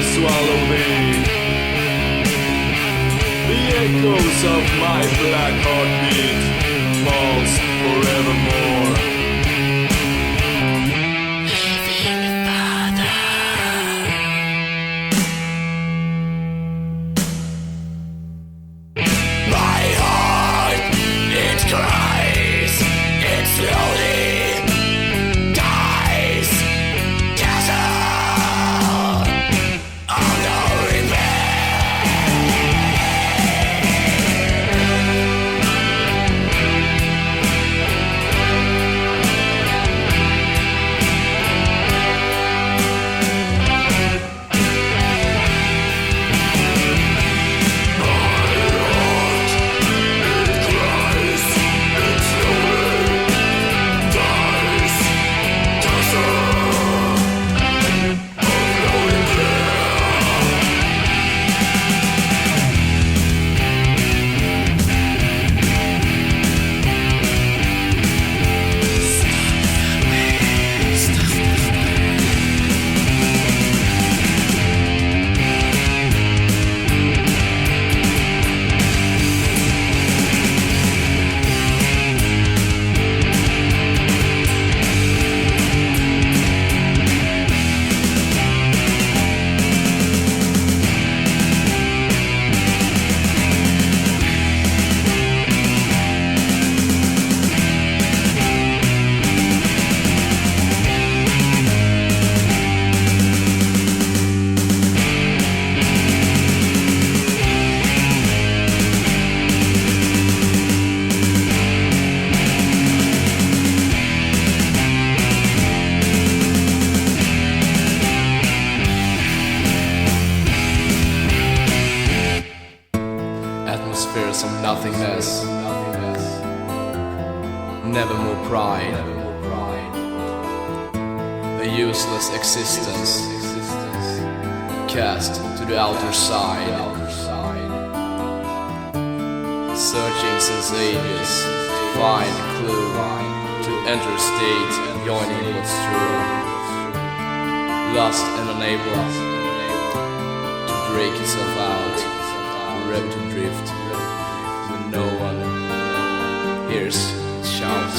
Swallow me. The echoes of my black heartbeat falls forevermore. Living Father. My heart, it cries, it slowly dies. fears of nothingness, never more pride, a useless existence cast to the outer side, searching since ages to find a clue to enter a state joining what's true, lost and unable to break itself out, ready to drift when no one hears its shout.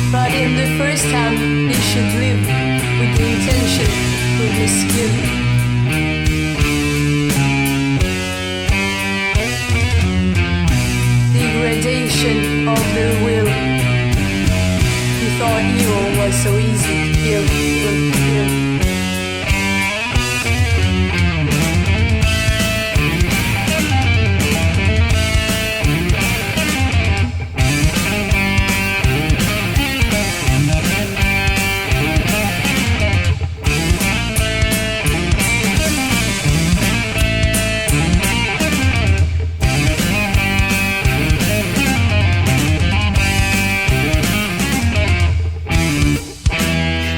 But in the first time, you should live with the intention of the skill. degradation of their will. You thought evil was so easy to kill.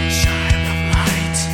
Shine of light.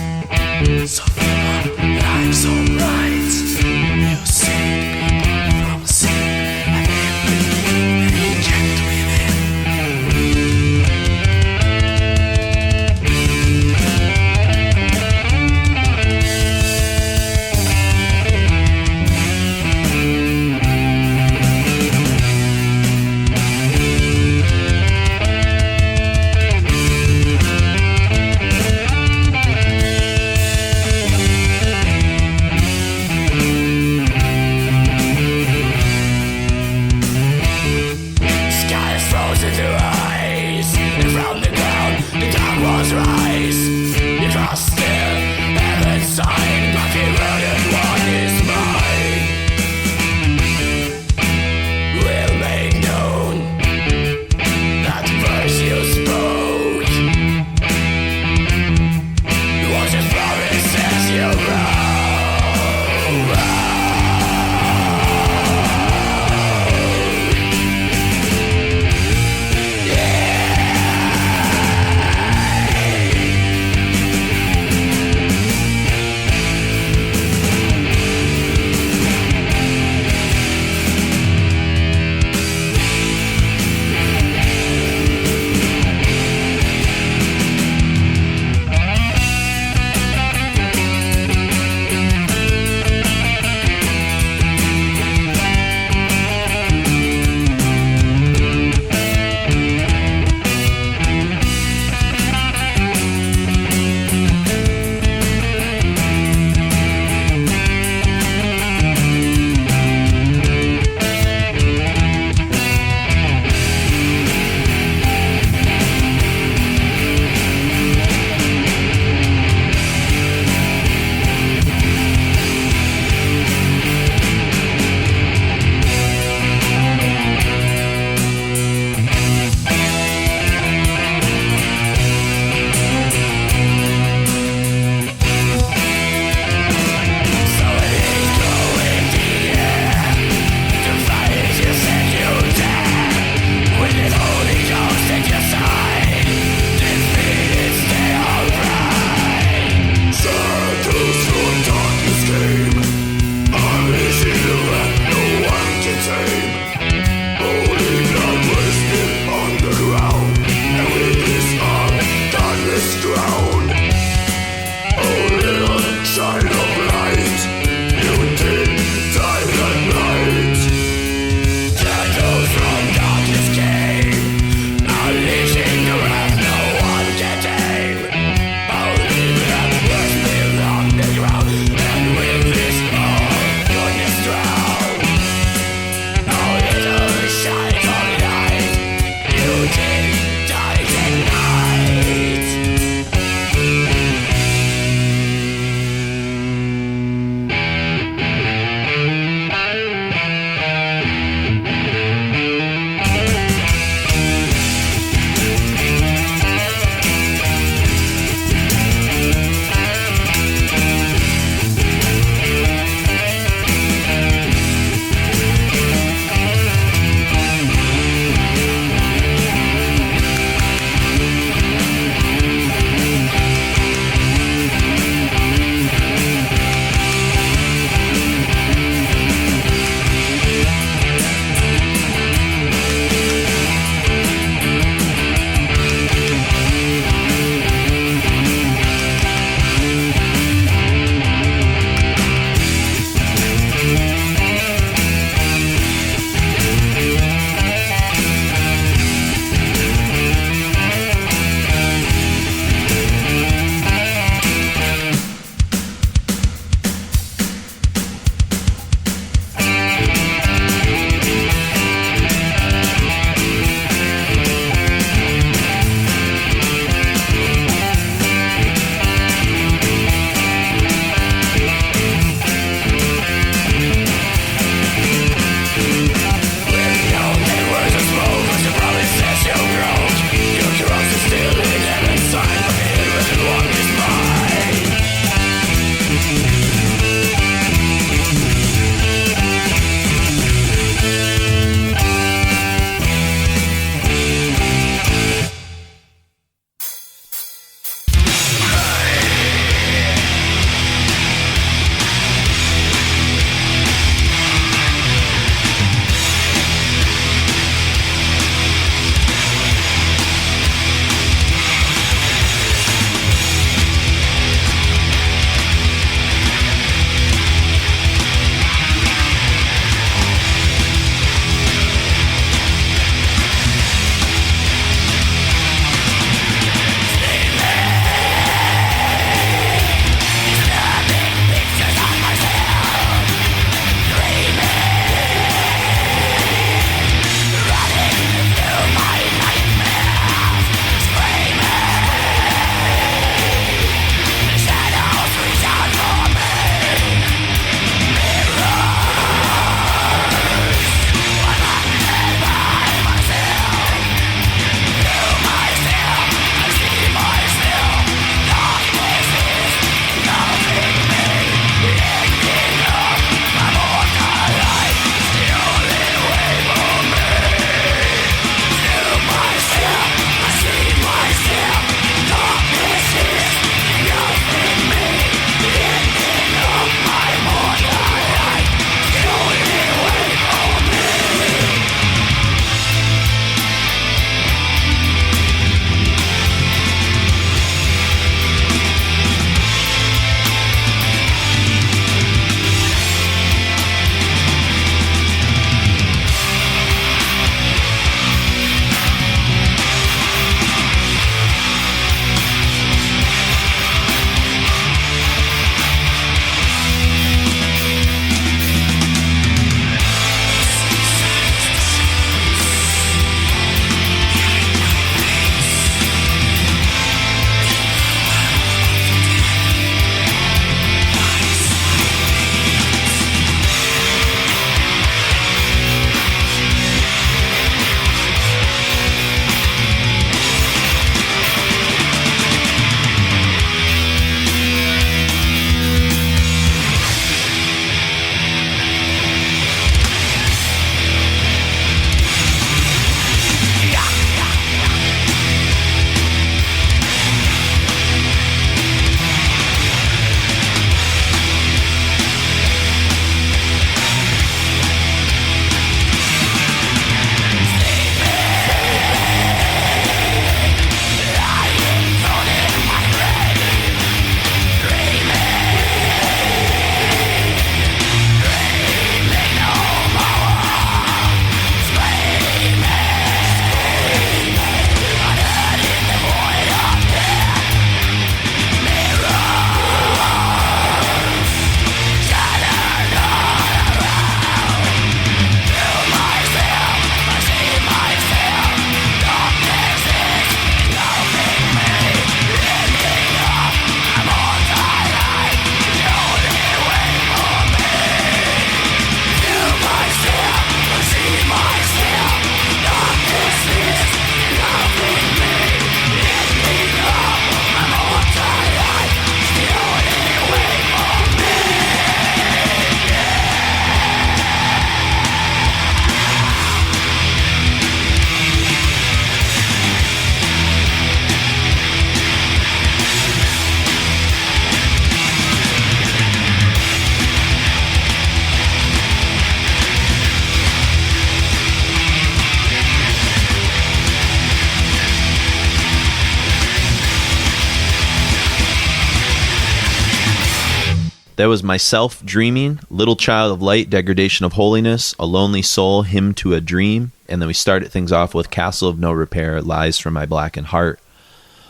That was Myself Dreaming, Little Child of Light, Degradation of Holyness, A Lonely Soul, Hymn to a Dream. And then we started things off with Castle of No Repair, Lies from My Blackened Heart.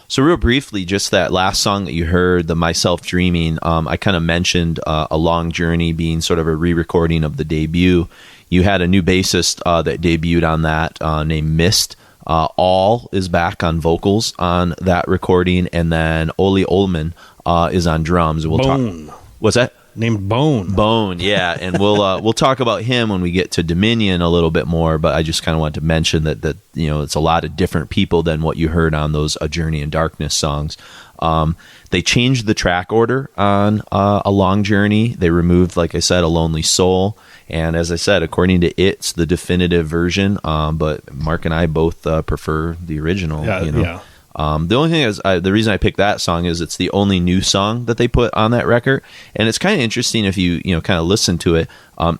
So real briefly, just that last song that you heard, the Myself Dreaming, I kind of mentioned A Long Journey being sort of a re-recording of the debut. You had a new bassist that debuted on that named Mist. All is back on vocals on that recording, and then Oli Ullman is on drums. We'll Bone. What's that? Named Bone. Yeah, and we'll talk about him when we get to Dominion a little bit more. But I just kind of wanted to mention that it's a lot of different people than what you heard on those A Journey in Darkness songs. They changed the track order on A Long Journey. They removed, like I said, A Lonely Soul. And as I said, according to It's the definitive version, but Mark and I both prefer the original. Yeah. The only thing is, the reason I picked that song is it's the only new song that they put on that record, and it's kind of interesting if you kind of listen to it.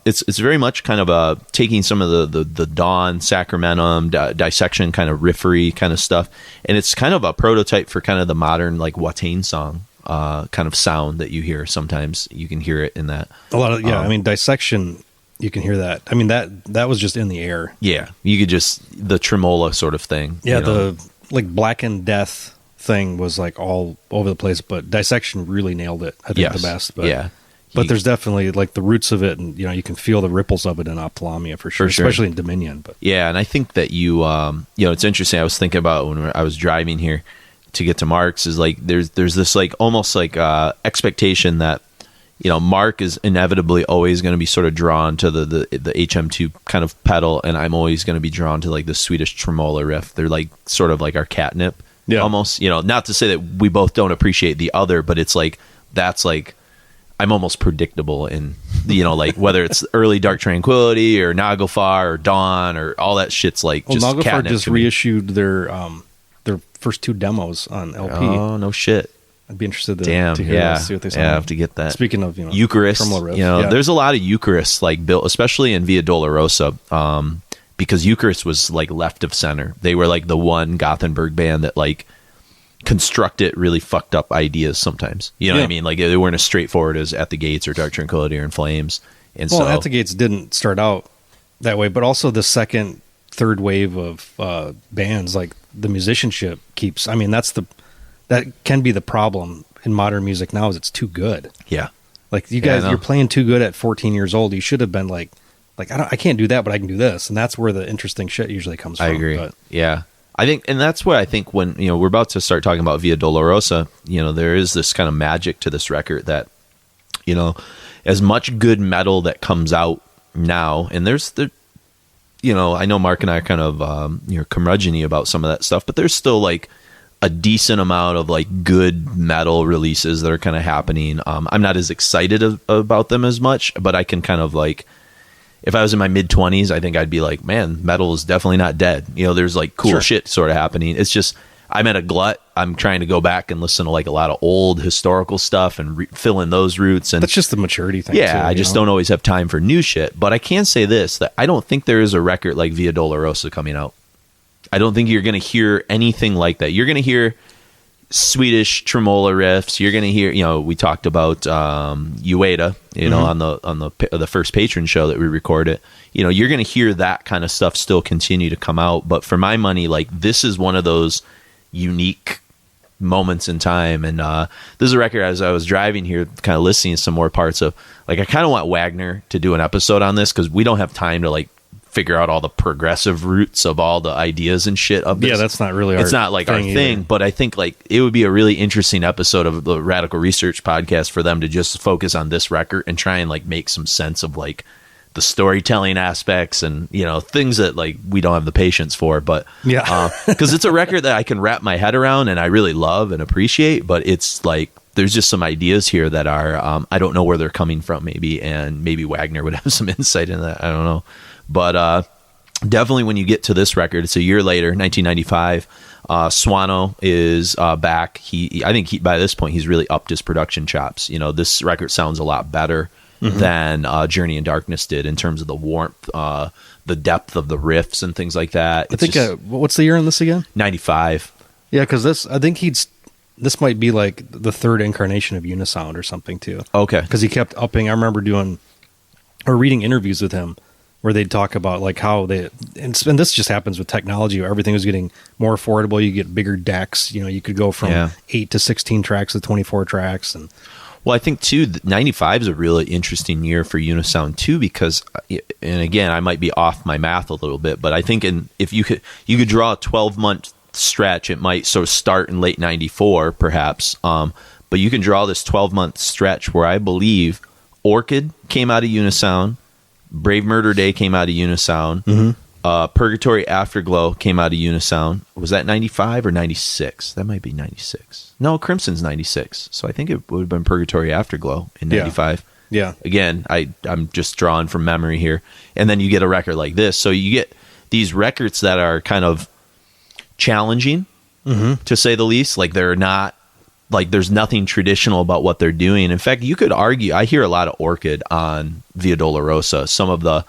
It's very much kind of taking some of the Dawn, Sacramentum, Dissection kind of riffery kind of stuff, and it's kind of a prototype for kind of the modern like Watain song kind of sound that you hear. Sometimes you can hear it in that. A lot of I mean, Dissection. You can hear that. I mean, that was just in the air. Yeah, you could just the tremola sort of thing. Yeah, the like Blackened Death thing was like all over the place, but Dissection really nailed it. I think the best. But, yeah, but there's definitely like the roots of it, and you can feel the ripples of it in Ophthalamia for sure, especially in Dominion. But yeah, and I think that it's interesting. I was thinking about when I was driving here to get to Mark's is like there's this like almost like expectation that Mark is inevitably always going to be sort of drawn to the HM2 kind of pedal, and I'm always going to be drawn to like the Swedish tremola riff. They're like sort of like our catnip, almost. Not to say that we both don't appreciate the other, but it's like that's like I'm almost predictable in like whether it's early Dark Tranquility or Naglfar or Dawn or all that shit's like just Naglfar catnip just to me. reissued their first 2 demos on LP. Oh no shit. I'd be interested to Damn, hear yeah, this, see what they sound I like. have to get that. Speaking of, Eucharist, tremola riff, there's a lot of Eucharist like built, especially in Via Dolorosa, because Eucharist was like left of center. They were like the one Gothenburg band that like constructed really fucked up ideas sometimes. You know what I mean? Like they weren't as straightforward as At the Gates or Dark Tranquility or In Flames. And so At the Gates didn't start out that way, but also the second, third wave of bands, like the musicianship keeps. I mean, that can be the problem in modern music now is it's too good. Yeah. Like you guys, you're playing too good at 14 years old. You should have been like I can't do that, but I can do this. And that's where the interesting shit usually comes from. I agree. But, yeah. I think, and that's what I think when, we're about to start talking about Via Dolorosa, there is this kind of magic to this record that, as much good metal that comes out now, and I know Mark and I are kind of, curmudgeon-y about some of that stuff, but there's still like a decent amount of like good metal releases that are kind of happening. I'm not as excited about them as much, but I can kind of like, if I was in my mid-20s, I think I'd be like, man, metal is definitely not dead. There's like cool shit sort of happening. It's just, I'm at a glut. I'm trying to go back and listen to like a lot of old historical stuff and fill in those roots. And that's just the maturity thing. Yeah, too, I just don't always have time for new shit. But I can say this, that I don't think there is a record like Via Dolorosa coming out. I don't think you're going to hear anything like that. You're going to hear Swedish tremola riffs. You're going to hear, we talked about Ueda, on the first Patron show that we recorded. You're going to hear that kind of stuff still continue to come out. But for my money, like this is one of those unique moments in time. And this is a record, as I was driving here, kind of listening to some more parts of, like, I kind of want Wagner to do an episode on this because we don't have time to like figure out all the progressive roots of all the ideas and shit of this. Yeah, that's not really it's not like our thing, but I think like it would be a really interesting episode of the Radical Research podcast for them to just focus on this record and try and like make some sense of like the storytelling aspects and things that like we don't have the patience for, but because it's a record that I can wrap my head around and I really love and appreciate, but it's like there's just some ideas here that are I don't know where they're coming from, maybe, and maybe Wagner would have some insight in that. I don't know. But definitely when you get to this record, it's a year later, 1995. Swano is back. I think by this point, he's really upped his production chops. This record sounds a lot better than Journey in Darkness did in terms of the warmth, the depth of the riffs and things like that. I think, what's the year on this again? 95. Yeah, because I think this might be like the third incarnation of Unisound or something too. Okay. Because he kept upping. I remember doing or reading interviews with him where they'd talk about like how and this just happens with technology where everything was getting more affordable. You get bigger decks. You know, you could go from 8 to 16 tracks to 24 tracks. And well, I think too, 95 is a really interesting year for Unisound too, because, and again, I might be off my math a little bit, but I think if you could draw a 12-month stretch, it might sort of start in late 94 perhaps. But you can draw this 12-month stretch where I believe Orchid came out of Unisound, Brave Murder Day came out of Unisound, Purgatory Afterglow came out of Unisound. Was that 95 or 96? That might be 96. No, Crimson's 96. So I think it would have been Purgatory Afterglow in 95. Yeah. Again, I'm just drawing from memory here. And then you get a record like this. So you get these records that are kind of challenging, to say the least. Like they're not, like there's nothing traditional about what they're doing. In fact, you could argue, I hear a lot of Orchid on Via Dolorosa. Some of the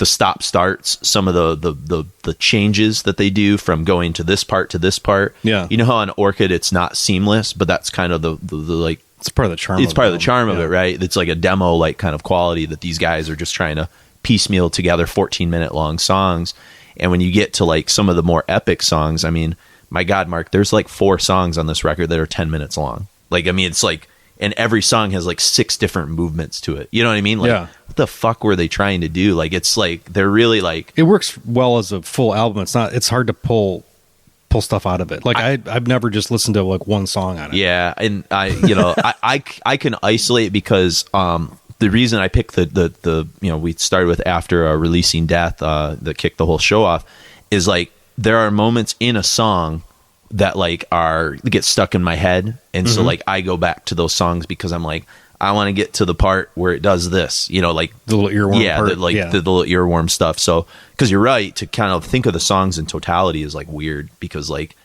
stop starts, some of the changes that they do from going to this part to this part. Yeah. You know how on Orchid it's not seamless, but that's kind of the like, it's part of the charm. It's part of the charm of it, right? It's like a demo like kind of quality that these guys are just trying to piecemeal together 14-minute long songs. And when you get to like some of the more epic songs, I mean, my God, Mark, there's like 4 songs on this record that are 10 minutes long. Like, I mean, it's like, and every song has like 6 different movements to it. You know what I mean? Like, what the fuck were they trying to do? Like, it's like, they're really like... It works well as a full album. It's hard to pull stuff out of it. Like, I've never just listened to like one song on it. Yeah, and I can isolate because the reason I picked the we started with After Releasing Death that kicked the whole show off is like there are moments in a song that like get stuck in my head, and so like I go back to those songs because I'm like, I want to get to the part where it does this, like the little earworm part. The little earworm stuff. So because you're right, to kind of think of the songs in totality is like weird, because like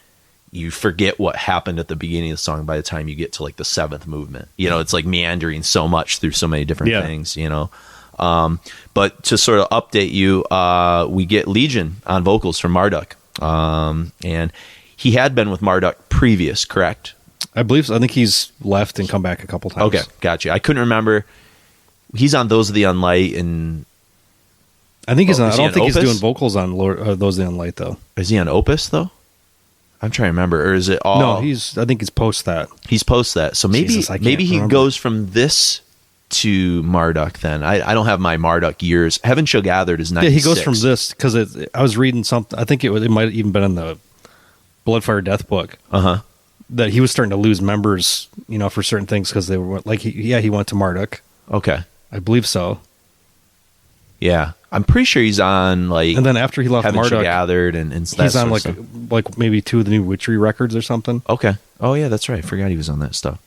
you forget what happened at the beginning of the song by the time you get to like the 7th movement. It's like meandering so much through so many different things. But to sort of update you, we get Legion on vocals from Marduk, and he had been with Marduk previous, correct? I believe so. I think he's left and come back a couple times. Okay, gotcha. I couldn't remember. He's on Those of the Unlight, and I think he's on. I don't think Opus? he's doing vocals on Those of the Unlight though. Is he on Opus though? I'm trying to remember, or is it all? No, I think he's post that. He's post that. So maybe Jesus, maybe he remember. goes from this to Marduk. Then I don't have my Marduk years. Heaven Shall Gathered is 96. Yeah, he goes from this because I was reading something. I think it might have even been in the Bloodfire Death book. That he was starting to lose members, for certain things because they were like, he went to Marduk. Okay, I believe so. Yeah, I'm pretty sure he's on like. And then after he left Heaven Shall Marduk, Gathered, and he's on like maybe 2 of the new Witchery records or something. Okay. Oh yeah, that's right. I forgot he was on that stuff.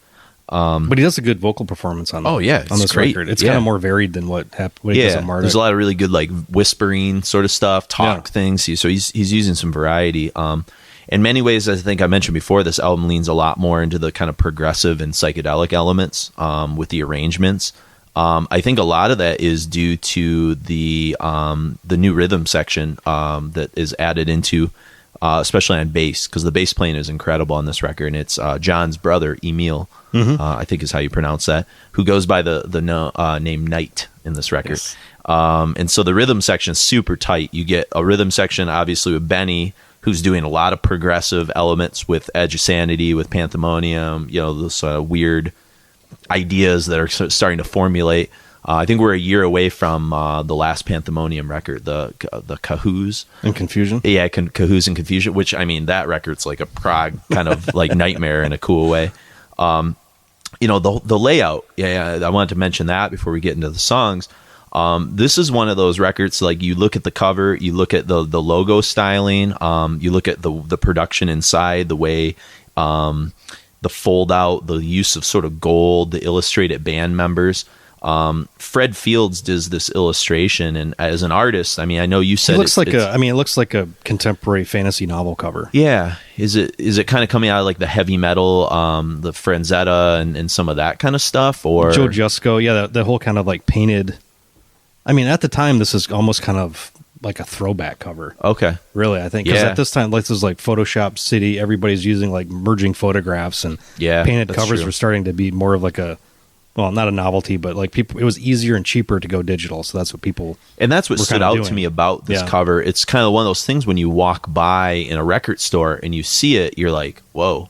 But he does a good vocal performance on. Oh yeah, on this great. record. It's kind of more varied than what he does on Marduk. There's a lot of really good like whispering sort of stuff, things. So he's using some variety. In many ways, I think I mentioned before, this album leans a lot more into the kind of progressive and psychedelic elements with the arrangements. I think a lot of that is due to the new rhythm section that is added into, especially on bass, because the bass playing is incredible on this record. And it's John's brother, Emil, I think is how you pronounce that, who goes by the name Knight in this record. Yes. And so the rhythm section is super tight. You get a rhythm section, obviously, with Benny, who's doing a lot of progressive elements with Edge of Sanity, with Panthemonium, those weird ideas that are starting to formulate. I think we're a year away from the last Panthemonium record, the Cahoos. And Confusion? Yeah, Cahoos and Confusion, which, I mean, that record's like a prog kind of like nightmare in a cool way. The layout, I wanted to mention that before we get into the songs. This is one of those records, like you look at the cover, you look at the logo styling, you look at the production inside, the way the fold out, the use of sort of gold, the illustrated band members. Fred Fields does this illustration, and as an artist, I mean, I know you said it looks like a contemporary fantasy novel cover. Yeah, is it kind of coming out of like the heavy metal, the Franzetta and some of that kind of stuff, or Joe Jusko? Yeah, the whole kind of like painted. I mean, at the time, this is almost kind of like a throwback cover. Okay. Really, I think, because Yeah. at this time, like, this was like Photoshop City. Everybody's using like merging photographs, and Yeah, painted that's covers true. were starting to be more of like a, well, not a novelty, but like people, it was easier and cheaper to go digital. So that's what people, And that's what We're stood kinda out doing. to me about this Yeah. cover. It's kind of one of those things when you walk by in a record store and you see it, you're like, whoa,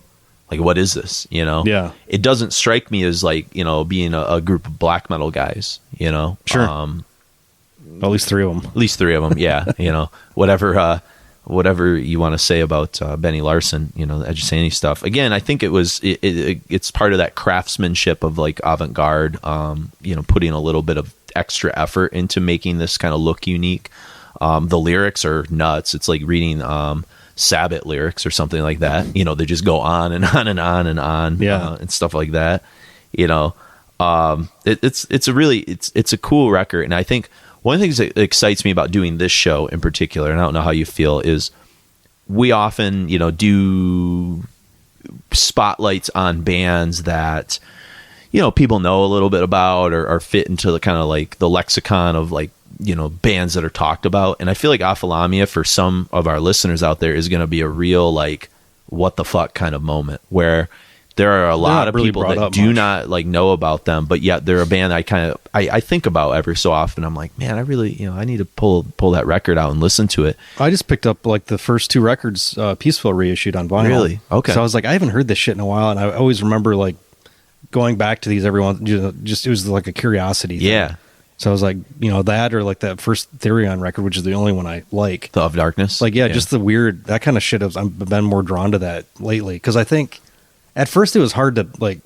like, what is this? You know? Yeah. It doesn't strike me as like, you know, being a group of black metal guys, you know? Sure. at least 3 of them. At least 3 of them. Yeah. You know, whatever you want to say about Benny Larson, you know, the Edge of Sanity stuff. Again, I think it's part of that craftsmanship of like avant-garde, you know, putting a little bit of extra effort into making this kind of look unique. The lyrics are nuts. It's like reading Sabbath lyrics or something like that. You know, they just go on and on and on and on, Yeah. and stuff like that. You know, it's a cool record, and I think one of the things that excites me about doing this show in particular, and I don't know how you feel, is we often, you know, do spotlights on bands that, you know, people know a little bit about or fit into the kind of like the lexicon of like, you know, bands that are talked about. And I feel like Ophthalamia, for some of our listeners out there, is going to be a real like what the fuck kind of moment, where there are a lot not of really people brought that up do much. not like know about them, but yet they're a band I think about every so often. I'm like, man, I really, you know, I need to pull that record out and listen to it. I just picked up like the first 2 records, Peaceful reissued on vinyl. Really? Okay. So I was like, I haven't heard this shit in a while, and I always remember like going back to these every once. You know, just it was like a curiosity thing. Yeah. So I was like, you know, that or like that first Therion record, which is the only one I like. The Of Darkness. Like, yeah, just the weird, that kind of shit. I've been more drawn to that lately, because I think at first it was hard to like,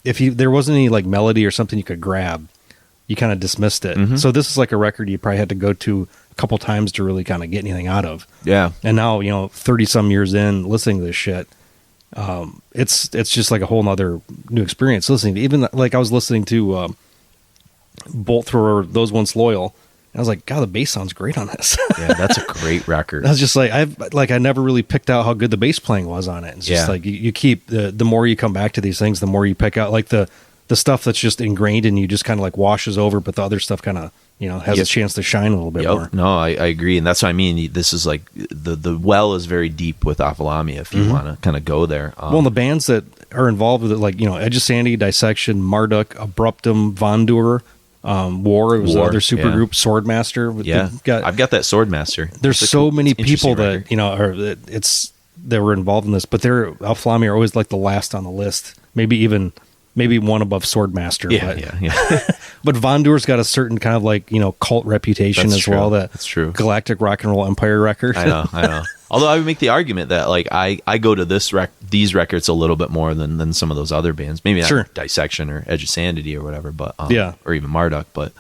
if there wasn't any like melody or something you could grab, you kind of dismissed it. Mm-hmm. So this is like a record you probably had to go to a couple times to really kind of get anything out of. Yeah. And now, you know, 30 some years in listening to this shit, it's just like a whole nother new experience listening to, even like I was listening to Bolt Thrower, Those Once Loyal, and I was like, God, the bass sounds great on this. Yeah, that's a great record. I was just like, I never really picked out how good the bass playing was on it. It's just Yeah. like you keep the more you come back to these things, the more you pick out like the stuff that's just ingrained in you just kind of like washes over, but the other stuff kind of, you know, has Yep. a chance to shine a little bit more. No, I agree, and that's what I mean. This is like the well is very deep with Ophthalamia if you want to kind of go there. Well, and the bands that are involved with it, like, you know, Edge of Sanity, Dissection, Marduk, Abruptum, Vondur, War, it was War, another super group, Swordmaster. yeah, I've got that Swordmaster. There's It's a so cool- many it's an interesting people that, record. you know, that were involved in this, but Ophthalamia are always like the last on the list. Maybe one above Swordmaster. Yeah. But Vondur's got a certain kind of like, you know, cult reputation That's as well. true. That That's true. Galactic Rock and Roll Empire record. I know. Although I would make the argument that like I go to these records a little bit more than some of those other bands. Maybe not Sure. Dissection or Edge of Sanity or whatever, but Yeah. or even Marduk, but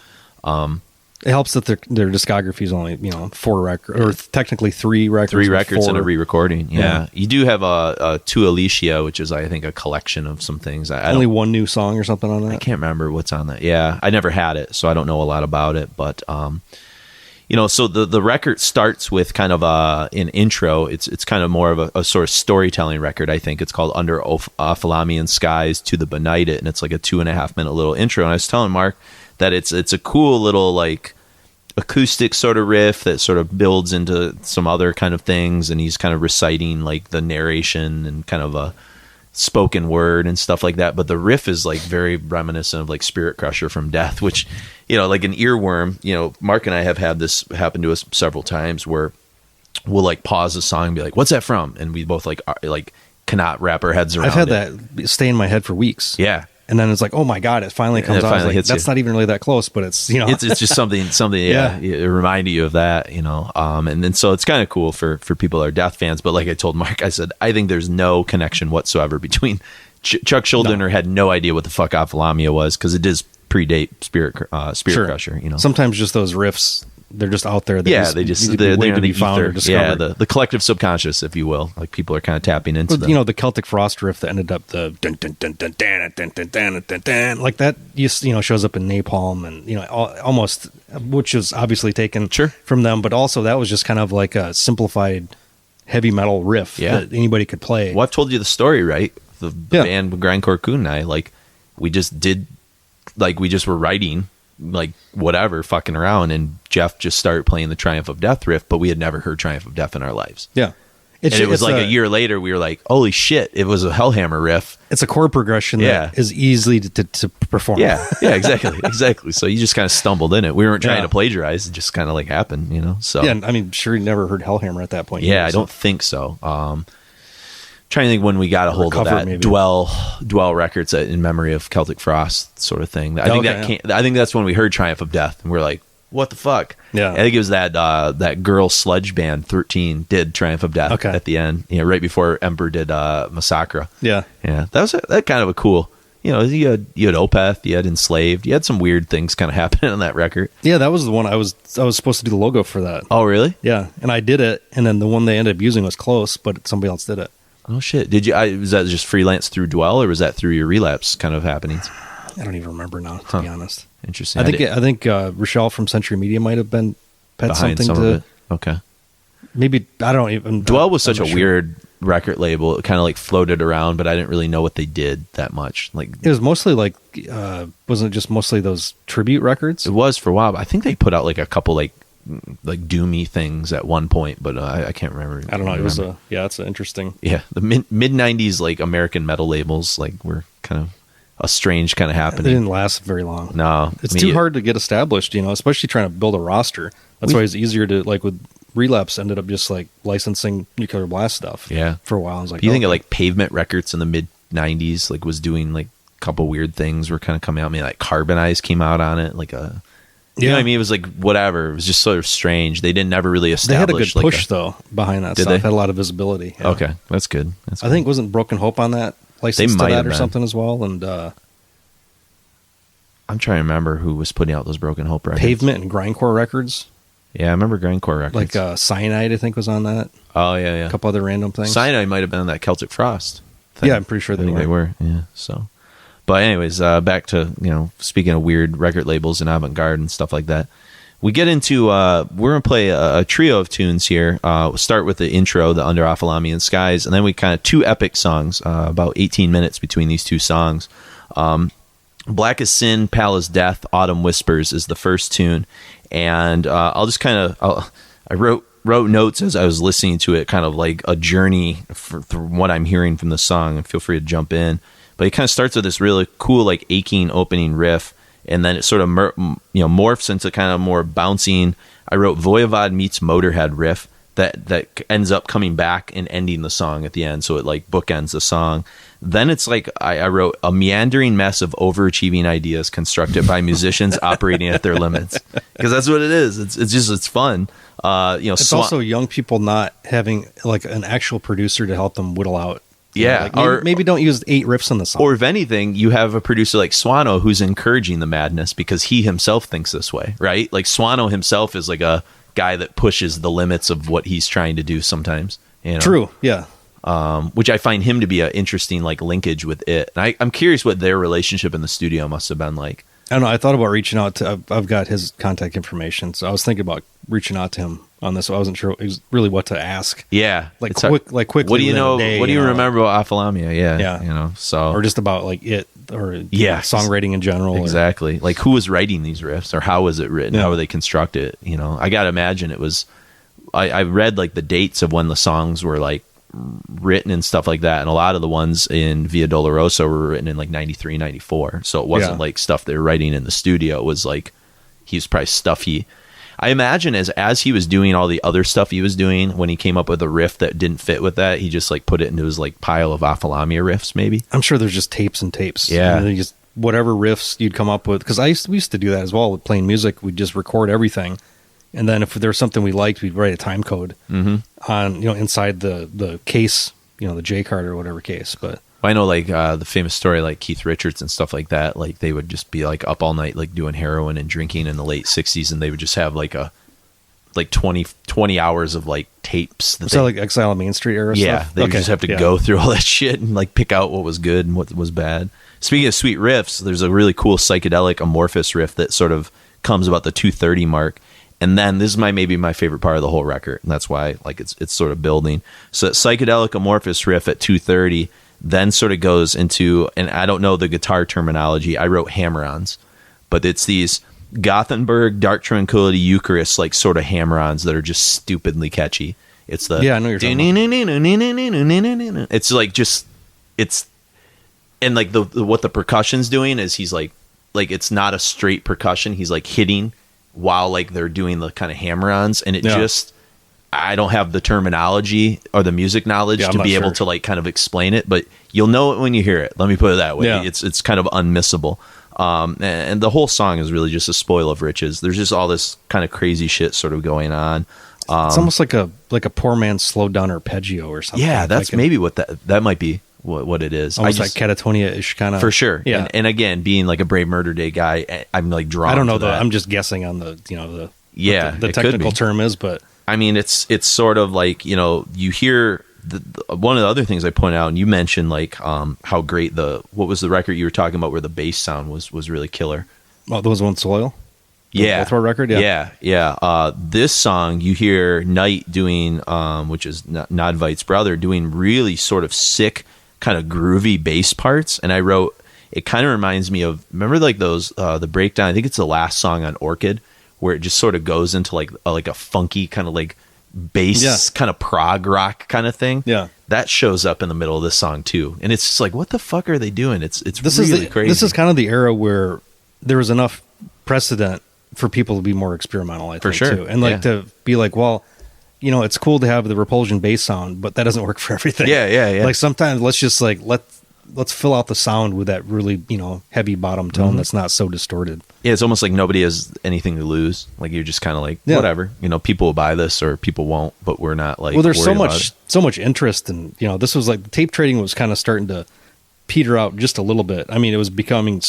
It helps that their discography is only, you know, 4 records, or technically 3 records. 3 but records 4. and a re-recording. Yeah. Yeah. You do have a To Elishia, which is I think a collection of some things. I Only don't- one new song or something on that. I can't remember what's on that. Yeah, I never had it, so I don't know a lot about it. But you know, so the record starts with kind of an intro. It's kind of more of a sort of storytelling record. I think it's called Under Ophthalamian Skies to the Benighted, and it's like a 2.5 minute little intro. And I was telling Mark that it's a cool little like acoustic sort of riff that sort of builds into some other kind of things, and he's kind of reciting like the narration and kind of a spoken word and stuff like that. But the riff is like very reminiscent of like Spirit Crusher from Death, which, you know, like an earworm. You know, Mark and I have had this happen to us several times where we'll like pause a song and be like, what's that from? And we both like cannot wrap our heads around I've had it. that stay in my head for weeks. Yeah. And then it's like, oh my God, it finally comes it out. I was finally like, hits that's you. not even really that close, but it's, you know. It's just something Yeah. it reminded you of that, you know. And then so it's kind of cool for people that are Death fans. But like I told Mark, I said, I think there's no connection whatsoever between Chuck Schuldiner had no idea what the fuck Ophthalamia was, because it does predate Spirit Sure. Crusher, you know. Sometimes just those riffs, they're just out there. They need to be they're waiting in to the be found or ether. discovered. Yeah, the collective subconscious, if you will. Like people are kind of tapping into But, them. you know, the Celtic Frost riff that ended up the dun dun dun dun dun dun dun dun dun dun, like that, you know, shows up in Napalm, and, you know, almost, which is obviously taken Sure. from them, but also that was just kind of like a simplified heavy metal riff that anybody could play. Well, I've told you the story, right? The Yeah. band Grindcore Coon and I, like, we just were writing like whatever, fucking around, and Jeff just started playing the Triumph of Death riff, but we had never heard Triumph of Death in our lives. Yeah. And it was like a year later, we were like, holy shit, it was a Hellhammer riff. It's a chord progression that is easily to perform. Yeah, exactly. So you just kind of stumbled in it. We weren't trying to plagiarize. It just kind of like happened, you know? So yeah, I mean, sure, you never heard Hellhammer at that point. Yeah, I don't think so. Trying to think when we got a hold of that maybe. Dwell Records in memory of Celtic Frost sort of thing. I think that's when we heard Triumph of Death, and we're like, what the fuck? Yeah, I think it was that girl sludge band 13 did Triumph of Death at the end, you know, right before Ember did Massacre. Yeah, that was that kind of a cool. You know, you had Opeth, you had Enslaved, you had some weird things kind of happening on that record. Yeah, that was the one I was supposed to do the logo for that. Oh, really? Yeah, and I did it, and then the one they ended up using was close, but somebody else did it. Oh shit! Did you? Was that just freelance through Dwell, or was that through your Relapse kind of happenings? I don't even remember now, to be honest. Interesting. I think Rochelle from Century Media might have been behind something some to. Of it. Okay. Maybe I don't even. Dwell was such a weird record label. It kind of like floated around, but I didn't really know what they did that much. Like it was mostly like, wasn't it just mostly those tribute records? It was for a while. But I think they put out like a couple like doomy things at one point, but I can't remember. I don't know. It was it's interesting. Yeah, the mid 90s like American metal labels like were kind of a strange kind of happening. They didn't last very long. No, it's too hard to get established, you know, especially trying to build a roster. That's why it's easier to, like with Relapse, ended up just like licensing Nuclear Blast stuff. Yeah, for a while. I was like, you think of like Pavement Records in the mid 90s, like was doing like a couple weird things were kind of coming out. I mean, like Carbonize came out on it, like a. You know what I mean? It was like whatever. It was just sort of strange. They didn't never really establish. They had a good push though behind that stuff. They had a lot of visibility. Yeah. Okay, that's good. I think wasn't Broken Hope on that license to that or something as well. And I'm trying to remember who was putting out those Broken Hope records. Pavement and Grindcore Records. Yeah, I remember Grindcore Records. Like Cyanide, I think was on that. Oh yeah. A couple other random things. Cyanide might have been on that Celtic Frost thing. Yeah, I'm pretty sure they were. Yeah. So. But anyways, back to, you know, speaking of weird record labels and avant-garde and stuff like that. We get into, we're going to play a trio of tunes here. We'll start with the intro, the Under Ophthalamian Skies, and then we kind of two epic songs, about 18 minutes between these two songs. Black as Sin, Pale as Death, Autumn Whispers is the first tune. And I'll just kind of, I wrote notes as I was listening to it, kind of like a journey from what I'm hearing from the song, and feel free to jump in. But it kind of starts with this really cool, like aching opening riff. And then it sort of morphs into kind of more bouncing. I wrote Voivod meets Motorhead riff that ends up coming back and ending the song at the end. So it like bookends the song. Then it's like I wrote a meandering mess of overachieving ideas constructed by musicians operating at their limits, because that's what it is. It's fun. It's also young people not having like an actual producer to help them whittle out. Yeah, like maybe don't use 8 riffs on the song. Or if anything, you have a producer like Swano who's encouraging the madness because he himself thinks this way, right? Like Swano himself is like a guy that pushes the limits of what he's trying to do sometimes. You know? True, yeah. Which I find him to be an interesting like linkage with it. And I'm curious what their relationship in the studio must have been like. I don't know. I thought about reaching out to. I've got his contact information, so I was thinking about reaching out to him on this. So I wasn't sure really what to ask. Yeah, quickly. What do you know? What do you remember about Ophthalamia? Yeah, you know, so or just about like it or songwriting in general. Exactly. Like who was writing these riffs, or how was it written? Yeah. How were they constructed? You know, I gotta imagine it was. I read like the dates of when the songs were like written and stuff like that, and a lot of the ones in Via Dolorosa were written in like 93, 94. So it wasn't like stuff they were writing in the studio. It was like he's probably stuff I imagine as he was doing all the other stuff he was doing, when he came up with a riff that didn't fit with that, he just like put it into his like pile of Ophthalamia riffs. Maybe I'm sure there's just tapes and tapes. Yeah, and just whatever riffs you'd come up with, because we used to do that as well with playing music. We'd just record everything. And then if there was something we liked, we'd write a time code on, inside the case, the J card or whatever case. But I know like the famous story, like Keith Richards and stuff like that, like they would just be like up all night, like doing heroin and drinking in the late 60s. And they would just have like 20 hours of like tapes. That like Exile on Main Street era stuff? Yeah. They would just have to go through all that shit and like pick out what was good and what was bad. Speaking of sweet riffs, there's a really cool psychedelic Amorphous riff that sort of comes about the 2:30 mark. And then this is maybe my favorite part of the whole record, and that's why like it's sort of building. So that psychedelic Amorphous riff at 2:30 then sort of goes into, and I don't know the guitar terminology. I wrote hammer-ons, but it's these Gothenburg, Dark Tranquility, Eucharist, like sort of hammer-ons that are just stupidly catchy. It's the I know you're talking about. It's like just it's and like the what the percussion's doing is he's like it's not a straight percussion. He's like hitting while like they're doing the kind of hammer-ons, and it just I don't have the terminology or the music knowledge to be able to like kind of explain it, but you'll know it when you hear it. Let me put it that way. Yeah. It's kind of unmissable. And the whole song is really just a spoil of riches. There's just all this kind of crazy shit sort of going on. It's almost like a poor man's slowed down arpeggio or something. Yeah, that's like maybe what that might be what it is. Almost like Catatonia-ish kind of. For sure. Yeah. And again, being like a Brave Murder Day guy, I'm like drawn. I don't know to that. I'm just guessing on the the technical term is, but I mean, it's sort of like, you hear one of the other things I point out, and you mentioned like how great what was the record you were talking about where the bass sound was really killer. Oh, those ones Soil? Yeah. The Throw record? Yeah. This song you hear Knight doing, which is Nodvite's brother, doing really sort of sick, kind of groovy bass parts. And I wrote, it kind of reminds me of, remember like those, the breakdown, I think it's the last song on Orchid, where it just sort of goes into like a funky kind of like bass kind of prog rock kind of thing. Yeah. That shows up in the middle of this song too. And it's just like, what the fuck are they doing? It's this really is crazy. This is kind of the era where there was enough precedent for people to be more experimental, I think, for sure. too. And like to be like, well, it's cool to have the Repulsion bass sound, but that doesn't work for everything. Yeah. Like sometimes let's just like let's fill out the sound with that really, heavy bottom tone that's not so distorted. Yeah, it's almost like nobody has anything to lose. Like you're just kind of like, whatever. People will buy this or people won't, but we're not like. Well, there's worried so much interest, and this was like the tape trading was kind of starting to peter out just a little bit. I mean, it was becoming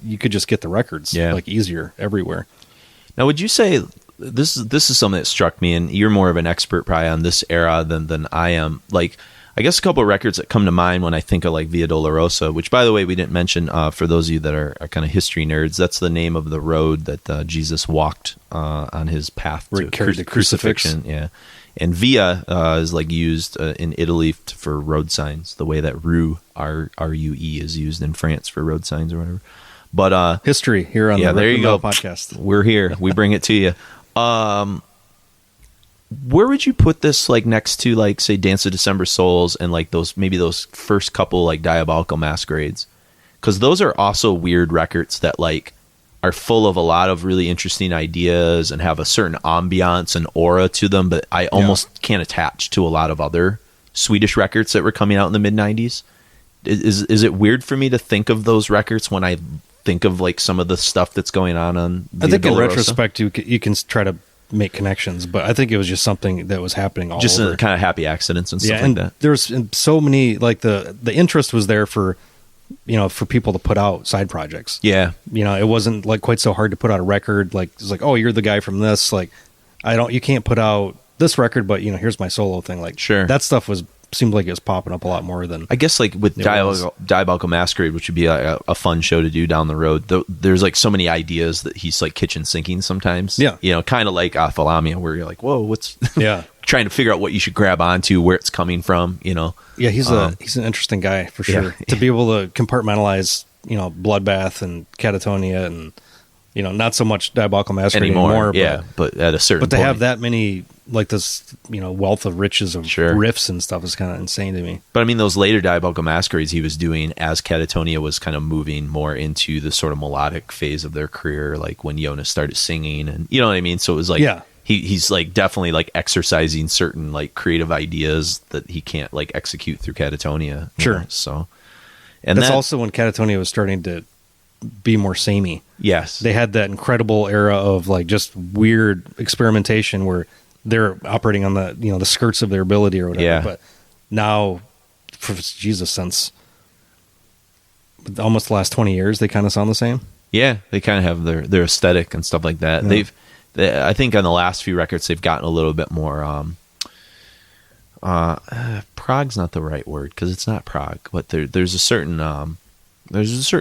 you could just get the records like easier everywhere. Now, would you say this is something that struck me, and you're more of an expert probably on this era than I am. Like, I guess a couple of records that come to mind when I think of like Via Dolorosa, which by the way, we didn't mention for those of you that are kind of history nerds, that's the name of the road that Jesus walked on his path where to he carried the crucifixion. Yeah. And Via is like used in Italy for road signs, the way that Rue, R-U-E, is used in France for road signs or whatever. But history here on the there you go podcast. We're here. We bring it to you. Where would you put this, like next to like say Dance of December Souls and like those first couple like Diabolical Masquerades? Because those are also weird records that like are full of a lot of really interesting ideas and have a certain ambiance and aura to them, but I almost can't attach to a lot of other Swedish records that were coming out in the mid 90s. Is it weird for me to think of those records when I think of like some of the stuff that's going on I think in retrospect you can try to make connections, but I think it was just something that was happening all just over. Kind of happy accidents and stuff and like that. There's so many like the interest was there for for people to put out side projects. Yeah. It wasn't like quite so hard to put out a record. Like it's like, oh, you're the guy from this. Like you can't put out this record, but here's my solo thing. Like sure. That stuff seemed like it was popping up a lot more than I guess like with Diabolical Masquerade, which would be a fun show to do down the road. There's like so many ideas that he's like kitchen sinking sometimes. Yeah. Kind of like Ophthalamia, where you're like, whoa, what's trying to figure out what you should grab onto, where it's coming from. Yeah, he's an interesting guy for sure. To be able to compartmentalize, Bloodbath and Catatonia and not so much Diabolical Masquerade anymore. But at a certain but to point. have that many like this, wealth of riches of riffs and stuff is kind of insane to me. But I mean, those later Diabolical Masquerades he was doing as Catatonia was kind of moving more into the sort of melodic phase of their career, like when Jonas started singing, and you know what I mean. So it was like he's like definitely like exercising certain like creative ideas that he can't like execute through Catatonia. Sure. So, and that's also when Catatonia was starting to be more samey. Yes, they had that incredible era of like just weird experimentation where they're operating on the the skirts of their ability or whatever. Yeah. But now, for Jesus, since almost the last 20 years, they kind of sound the same. Yeah, they kind of have their aesthetic and stuff like that. Yeah. I think on the last few records they've gotten a little bit more. Prog's not the right word because it's not prog, but there's a certain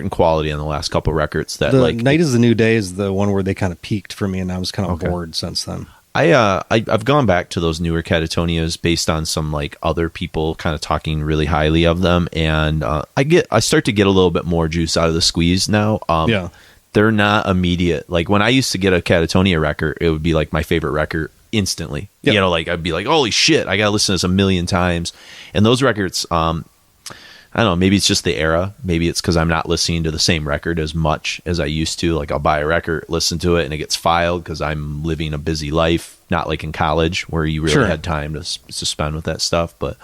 quality on the last couple records that like Night is the New Day is the one where they kind of peaked for me, and I was kind of bored since then. I've gone back to those newer Catatonias based on some like other people kind of talking really highly of them, and I start to get a little bit more juice out of the squeeze now. they're not immediate. Like when I used to get a Catatonia record, it would be like my favorite record instantly. Yep. You know, like I'd be like, holy shit, I gotta listen to this a million times. And those records, I don't know, maybe it's just the era. Maybe it's because I'm not listening to the same record as much as I used to. Like I'll buy a record, listen to it, and it gets filed because I'm living a busy life, not like in college where you really had time to spend with that stuff. But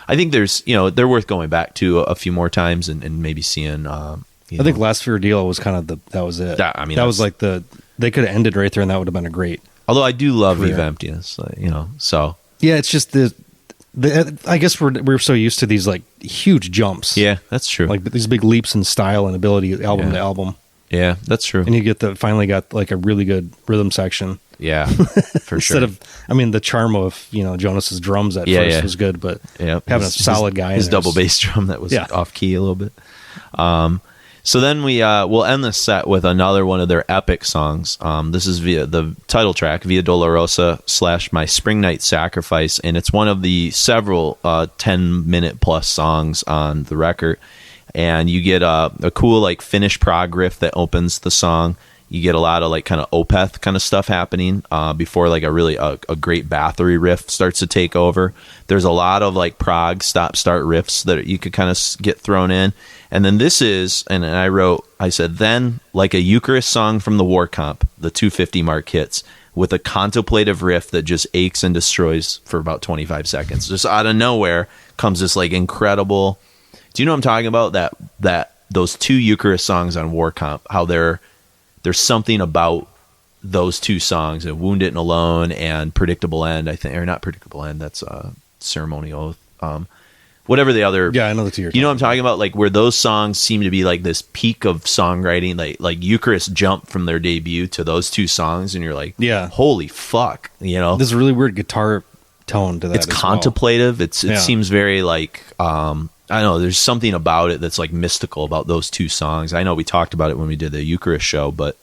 I think there's, they're worth going back to a few more times and maybe seeing. I think Last Fear Deal was kind of that was it. That was like they could have ended right there, and that would have been a great. Although I do love Viva Emptiness, so. Yeah, it's just I guess we're so used to these like huge jumps. Yeah, that's true. Like these big leaps in style and ability, album to album. Yeah, that's true. And you finally got like a really good rhythm section. Yeah, for sure. Instead of, the charm of Jonas's drums at first was good, but having a solid guy, his double bass drum that was off key a little bit. So then we'll end this set with another one of their epic songs. This is via the title track, Via Dolorosa / My Springnight Sacrifice, and it's one of the several 10-minute plus songs on the record. And you get a cool like Finnish prog riff that opens the song. You get a lot of like kind of Opeth kind of stuff happening before like a great Bathory riff starts to take over. There's a lot of like prog stop-start riffs that you could kind of get thrown in. And then this is, and I said, then like a Eucharist song from the War Comp, the 250 mark hits with a contemplative riff that just aches and destroys for about 25 seconds. Just out of nowhere comes this like incredible. Do you know what I'm talking about? That those two Eucharist songs on War Comp, how there's something about those two songs, Wounded and Alone and Predictable End, I think, or not Predictable End, that's Ceremonial Oath. Whatever the other, I know the two. You know what I'm talking about, like where those songs seem to be like this peak of songwriting, like Eucharist jump from their debut to those two songs, and you're like, holy fuck, There's a really weird guitar tone to that. It's contemplative. It seems very like I don't know. There's something about it that's like mystical about those two songs. I know we talked about it when we did the Eucharist show, but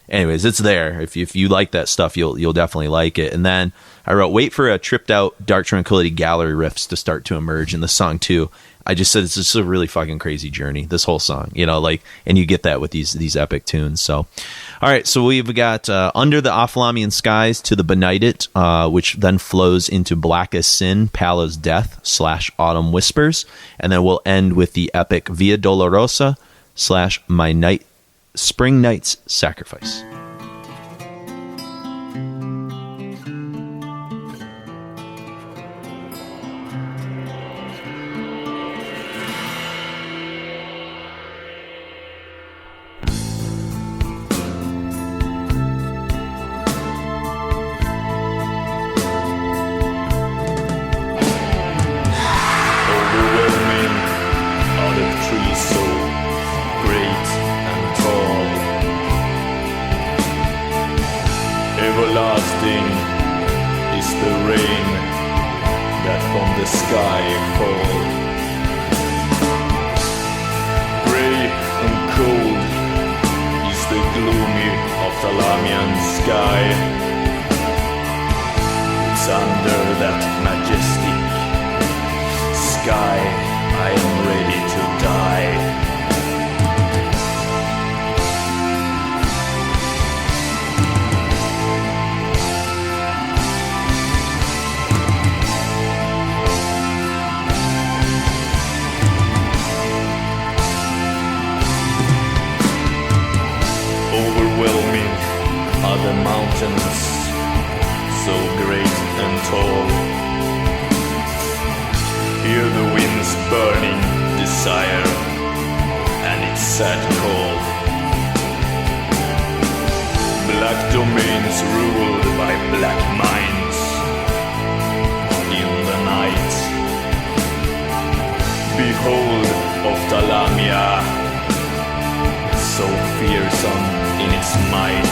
anyways, it's there. If you like that stuff, you'll definitely like it. And then I wrote, wait for a tripped out Dark Tranquility gallery riffs to start to emerge in the song too. I just said it's just a really fucking crazy journey, this whole song, and you get that with these epic tunes. So, all right, so we've got Under the Ophthalamian Skies to the Benighted, which then flows into Black as Sin, Pale as Death / Autumn Whispers, and then we'll end with the epic Via Dolorosa / My Spring Night's Sacrifice. Everlasting is the rain that from the sky fall. Grey and cold is the gloomy Ophthalamian sky. It's under that majestic sky I am ready to die. Overwhelming are the mountains, so great and tall. Hear the winds burning desire and its sad call. Black domains ruled by black minds. In the night, behold Ophthalamia, so fearsome in its might.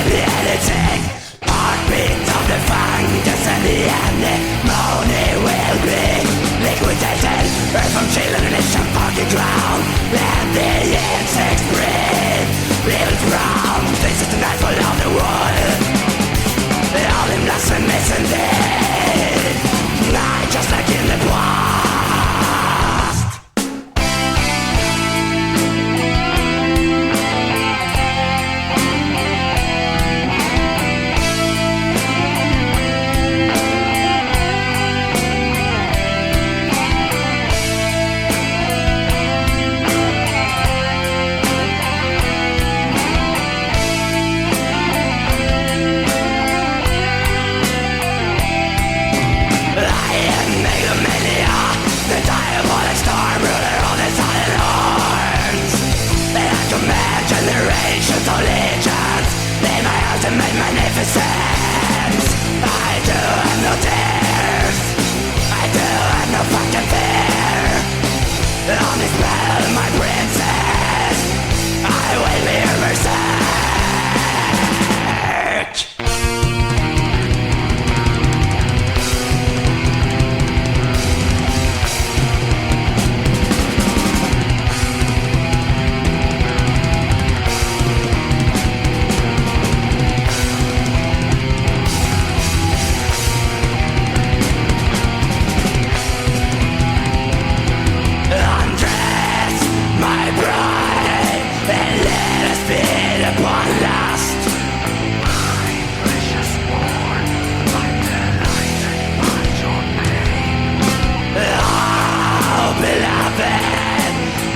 editing. Heartbeat of the fungus and the anemone will be liquidated. Earth from chilling in its funky ground. And the insects breathe. Living from this is the nightfall of the world. All in blasphemous and dead. Night just like in the past. Generations of legions in my ultimate magnificence. I do have no tears, I do have no fucking fear. On this battle, my princess, I will be your berserk.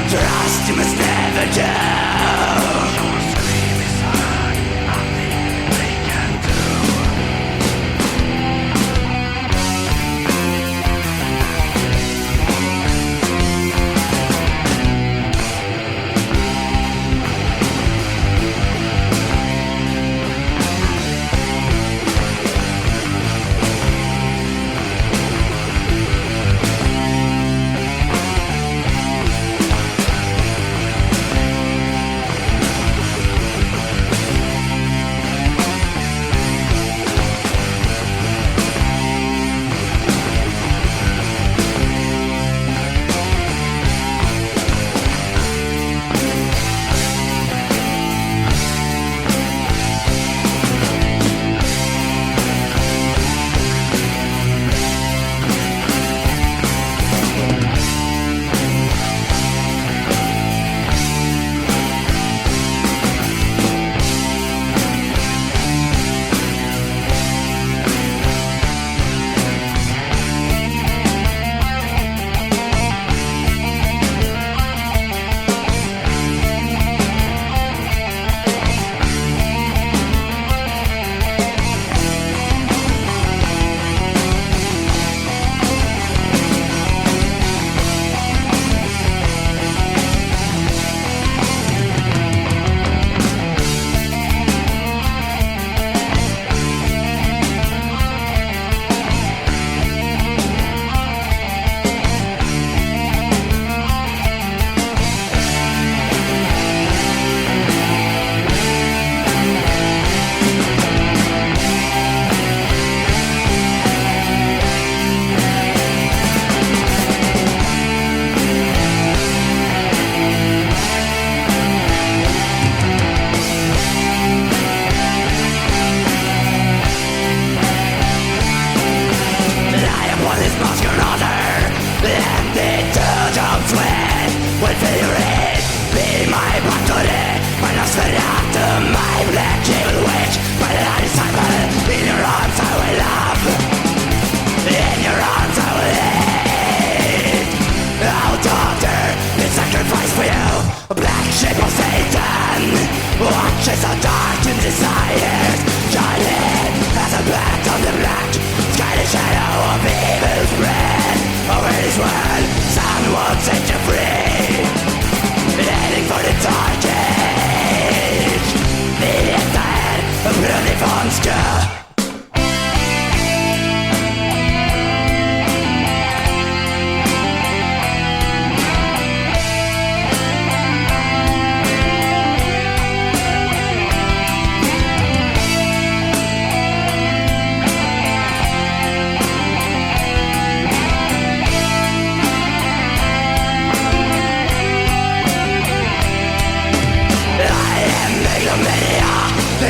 Trust you must never do. Your scream is heard, nothing they can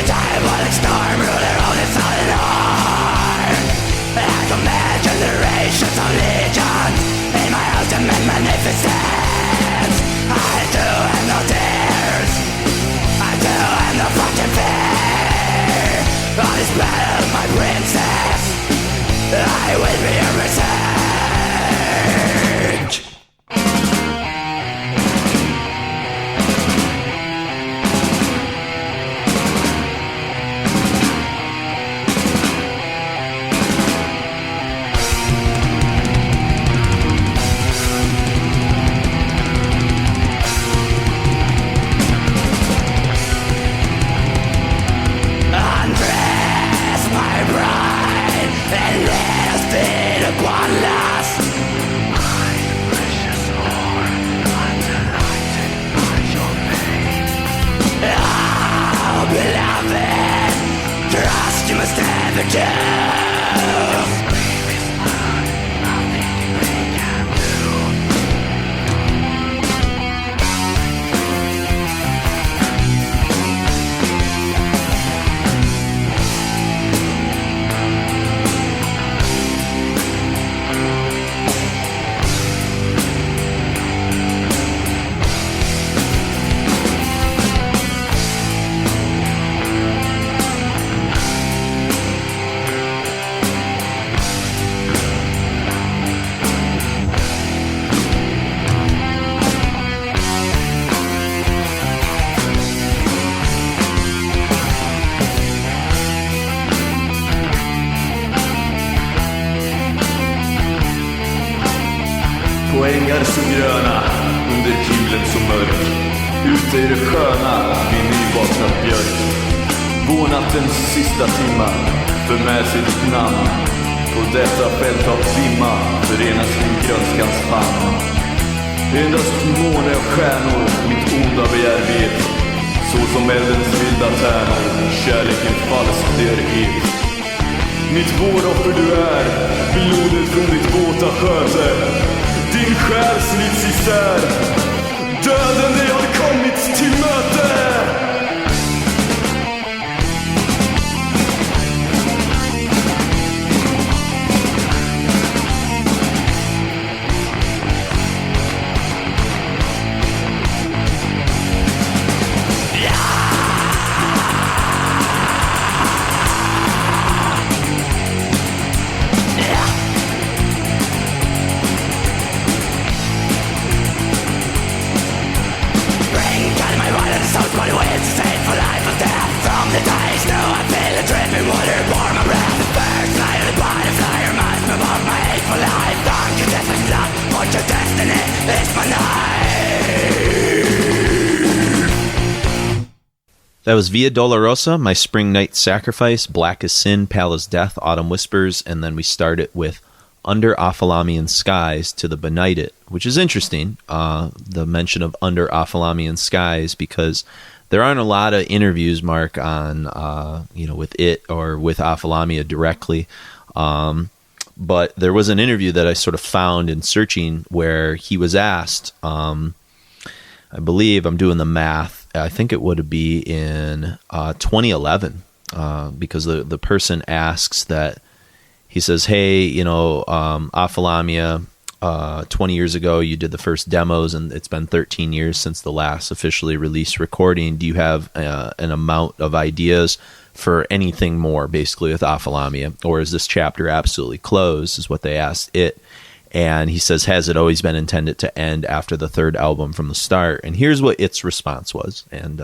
diabolic storm ruler on its solid arm. I command generations of legions in my ultimate magnificence. I do have no tears, I do have no fucking fear. On this battle, my princess, I will be your research. På ängar så gröna, under himlen så mörk. Ute i det sköna, vid nyvaknad björk. Vårnattens sista timma, för med sitt namn. På detta fält av dimma, förenas i grönskans famn. Endast måne och stjärnor, mitt onda begär vet. Så som eldens vilda tärnor, kärleken falsk dörrhet. Mitt våroffer du är, blodet från ditt våta sköte. Din själ slits isär, döden det har kommit till möte. That was Via Dolorosa, My Springnight Sacrifice, Black as Sin, Pale as Death, Autumn Whispers, and then we started with Under Ophthalamian Skies to the Benighted, which is interesting, the mention of Under Ophthalamian Skies, because there aren't a lot of interviews, Mark, on, with it or with Ophthalamia directly. But there was an interview that I sort of found in searching where he was asked, I believe I'm doing the math, I think it would be in 2011, because the person asks that, he says, hey, Ophthalamia, 20 years ago you did the first demos and it's been 13 years since the last officially released recording. Do you have an amount of ideas for anything more, basically, with Ophthalamia? Or is this chapter absolutely closed, is what they asked it. And he says, has it always been intended to end after the third album from the start? And here's what its response was. And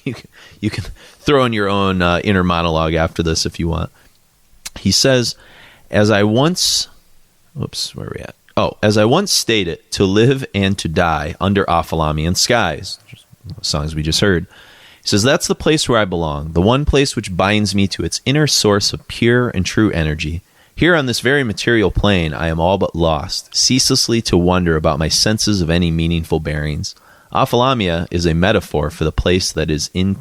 you can throw in your own inner monologue after this if you want. He says, as I once stated, to live and to die under Ophthalamian skies, songs we just heard. He says, that's the place where I belong, the one place which binds me to its inner source of pure and true energy. Here on this very material plane, I am all but lost, ceaselessly to wonder about my senses of any meaningful bearings. Ophthalamia is a metaphor for the place that is in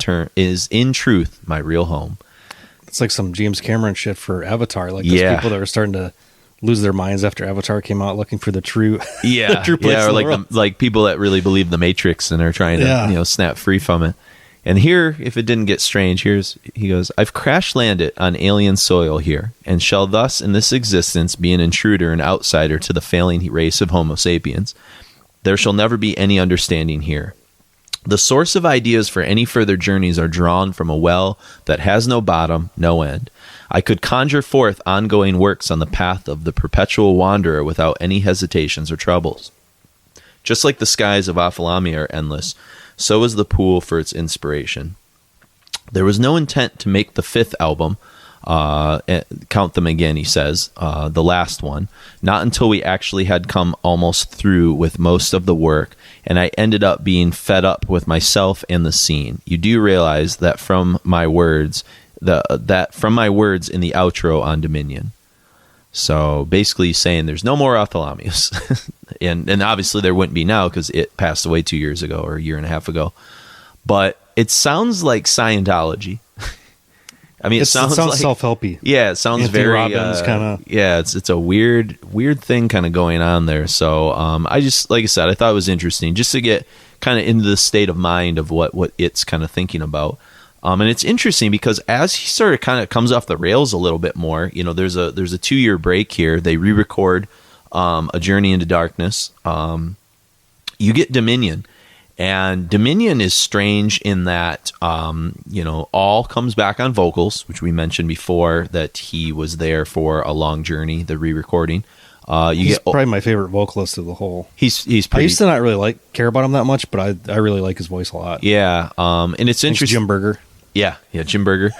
truth my real home. It's like some James Cameron shit for Avatar. Like those people that are starting to lose their minds after Avatar came out, looking for the true, the true place. Yeah, or like people that really believe the Matrix and are trying to snap free from it. And here, if it didn't get strange, he goes, I've crash landed on alien soil here, and shall thus in this existence be an intruder and outsider to the failing race of Homo sapiens. There shall never be any understanding here. The source of ideas for any further journeys are drawn from a well that has no bottom, no end. I could conjure forth ongoing works on the path of the perpetual wanderer without any hesitations or troubles. Just like the skies of Ophthalamia are endless, so is the pool for its inspiration. There was no intent to make the fifth album, count them again, he says, the last one, not until we actually had come almost through with most of the work, and I ended up being fed up with myself and the scene. You do realize that from my words, in the outro on Dominion. So basically saying there's no more Ophthalamias. and obviously there wouldn't be now because it passed away 2 years ago or a year and a half ago. But it sounds like Scientology. I mean, it sounds like self-helpy. Yeah, it sounds Anthony very Robbins kind of. Yeah, it's a weird thing kind of going on there. So I just, like I said, I thought it was interesting just to get kind of into the state of mind of what it's kind of thinking about. And it's interesting because as he sort of kind of comes off the rails a little bit more, you know, there's a 2-year break here. They re-record A Journey into Darkness. You get Dominion. And Dominion is strange in that, All comes back on vocals, which we mentioned before that he was there for A Long Journey, the re-recording. He's probably my favorite vocalist of the whole. He's pretty. I used to not really care about him that much, but I really like his voice a lot. Yeah, and it's interesting. Jim Berger. Yeah, Jim Berger.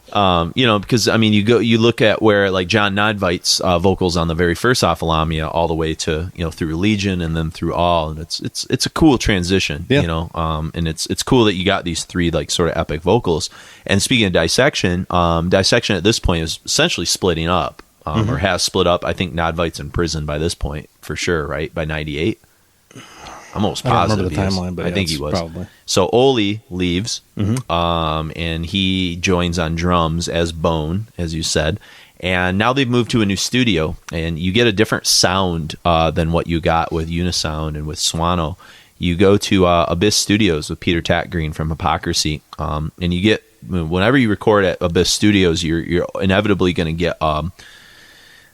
Because I mean, you look at where like John Nodvight's vocals on the very first Ophthalamia, all the way to through Legion and then through All, and it's a cool transition. Yeah. And it's cool that you got these three like sort of epic vocals. And speaking of Dissection, Dissection at this point is essentially splitting up, or has split up. I think Nodvight's in prison by this point for sure, right? By 98. I'm almost positive. I don't remember the timeline, but I think he was. Probably. So Oli leaves, and he joins on drums as Bone, as you said. And now they've moved to a new studio, and you get a different sound than what you got with Unisound and with Swano. You go to Abyss Studios with Peter Tatgreen from Hypocrisy, and you get, whenever you record at Abyss Studios, you're inevitably going to get